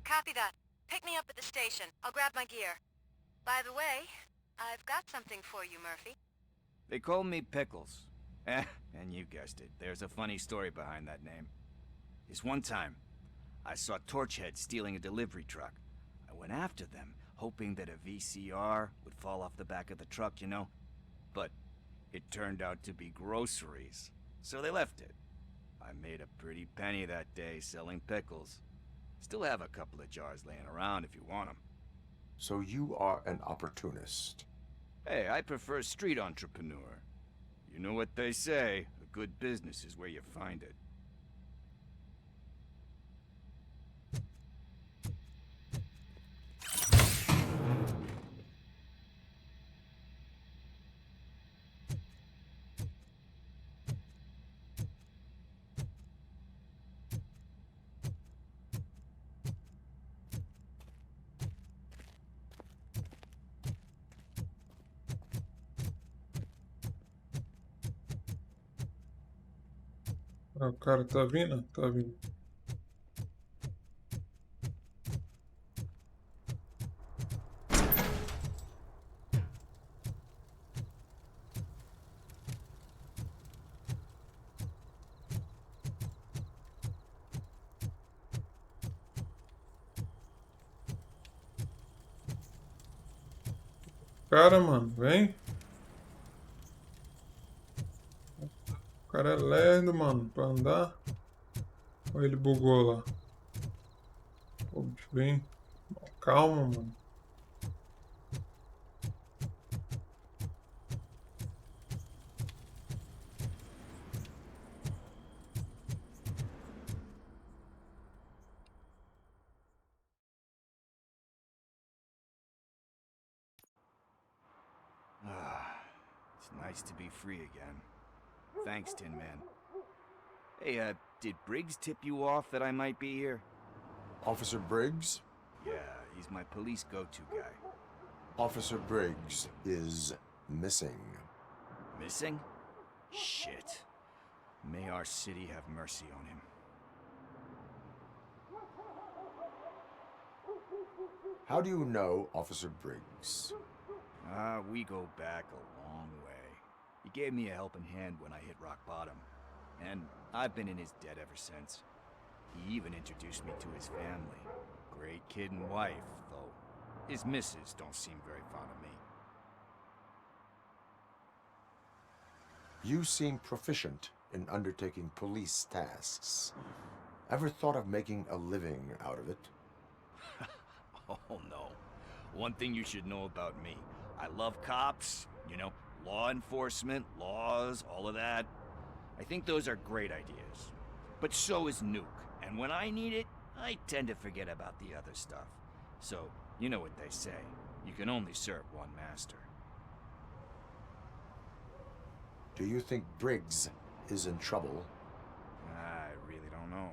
Copy that. Pick me up at the station. I'll grab my gear. By the way, I've got something for you, Murphy. They call me Pickles. And you guessed it, there's a funny story behind that name. This one time, I saw Torchhead stealing a delivery truck. I went after them, hoping that a VCR would fall off the back of the truck, you know? But it turned out to be groceries, so they left it. I made a pretty penny that day selling pickles. Still have a couple of jars laying around if you want them. So you are an opportunist. Hey, I prefer street entrepreneur. You know what they say, a good business is where you find it. O cara tá vindo? Tá vindo. Cara, mano, vem. O cara é lerdo, mano, pra andar. Ou ele bugou lá? Pô, bicho, vem. Calma, mano. It's nice to be free again. Thanks, Tin Man. Hey, did Briggs tip you off that I might be here? Officer Briggs? Yeah, he's my police go-to guy. Officer Briggs is missing. Missing? Shit. May our city have mercy on him. How do you know Officer Briggs? We go back a long way. He gave me a helping hand when I hit rock bottom, and I've been in his debt ever since. He even introduced me to his family. Great kid and wife, though his missus don't seem very fond of me. You seem proficient in undertaking police tasks. Ever thought of making a living out of it? Oh no. One thing you should know about me. I love cops, you know, law enforcement, laws, all of that. I think those are great ideas. But so is Nuke, and when I need it, I tend to forget about the other stuff. So, you know what they say. You can only serve one master. Do you think Briggs is in trouble? I really don't know.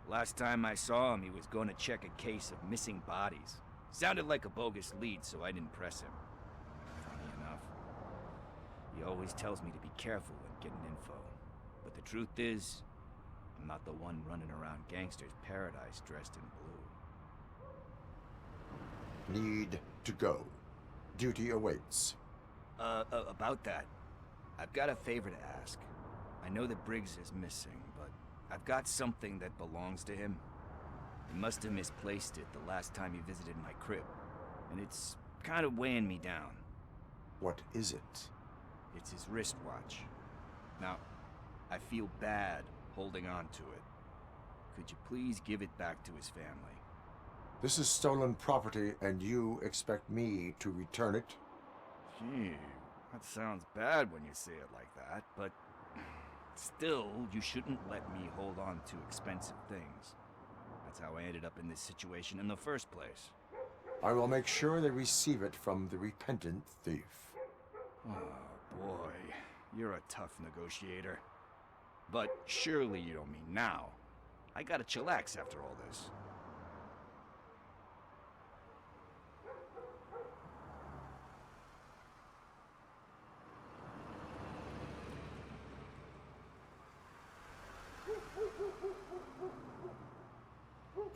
Last time I saw him, he was going to check a case of missing bodies. Sounded like a bogus lead, so I didn't press him. Funny enough. He always tells me to be careful when getting info. But the truth is, I'm not the one running around gangsters' paradise dressed in blue. Need to go. Duty awaits. About that, I've got a favor to ask. I know that Briggs is missing, but I've got something that belongs to him. He must have misplaced it the last time he visited my crib, and it's kind of weighing me down. What is it? It's his wristwatch. Now, I feel bad holding on to it. Could you please give it back to his family? This is stolen property, and you expect me to return it? Gee, that sounds bad when you say it like that, but still, you shouldn't let me hold on to expensive things. That's how I ended up in this situation in the first place. I will make sure they receive it from the repentant thief. Oh, boy. You're a tough negotiator. But surely you don't mean now. I gotta chillax after all this.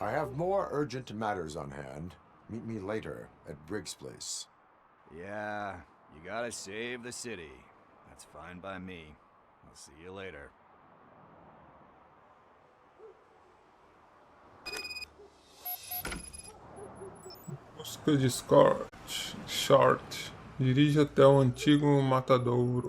I have more urgent matters on hand. Meet me later at Briggs' place. Yeah, you gotta save the city. That's fine by me. I'll see you later. Busca de Short. Dirige até o antigo matadouro.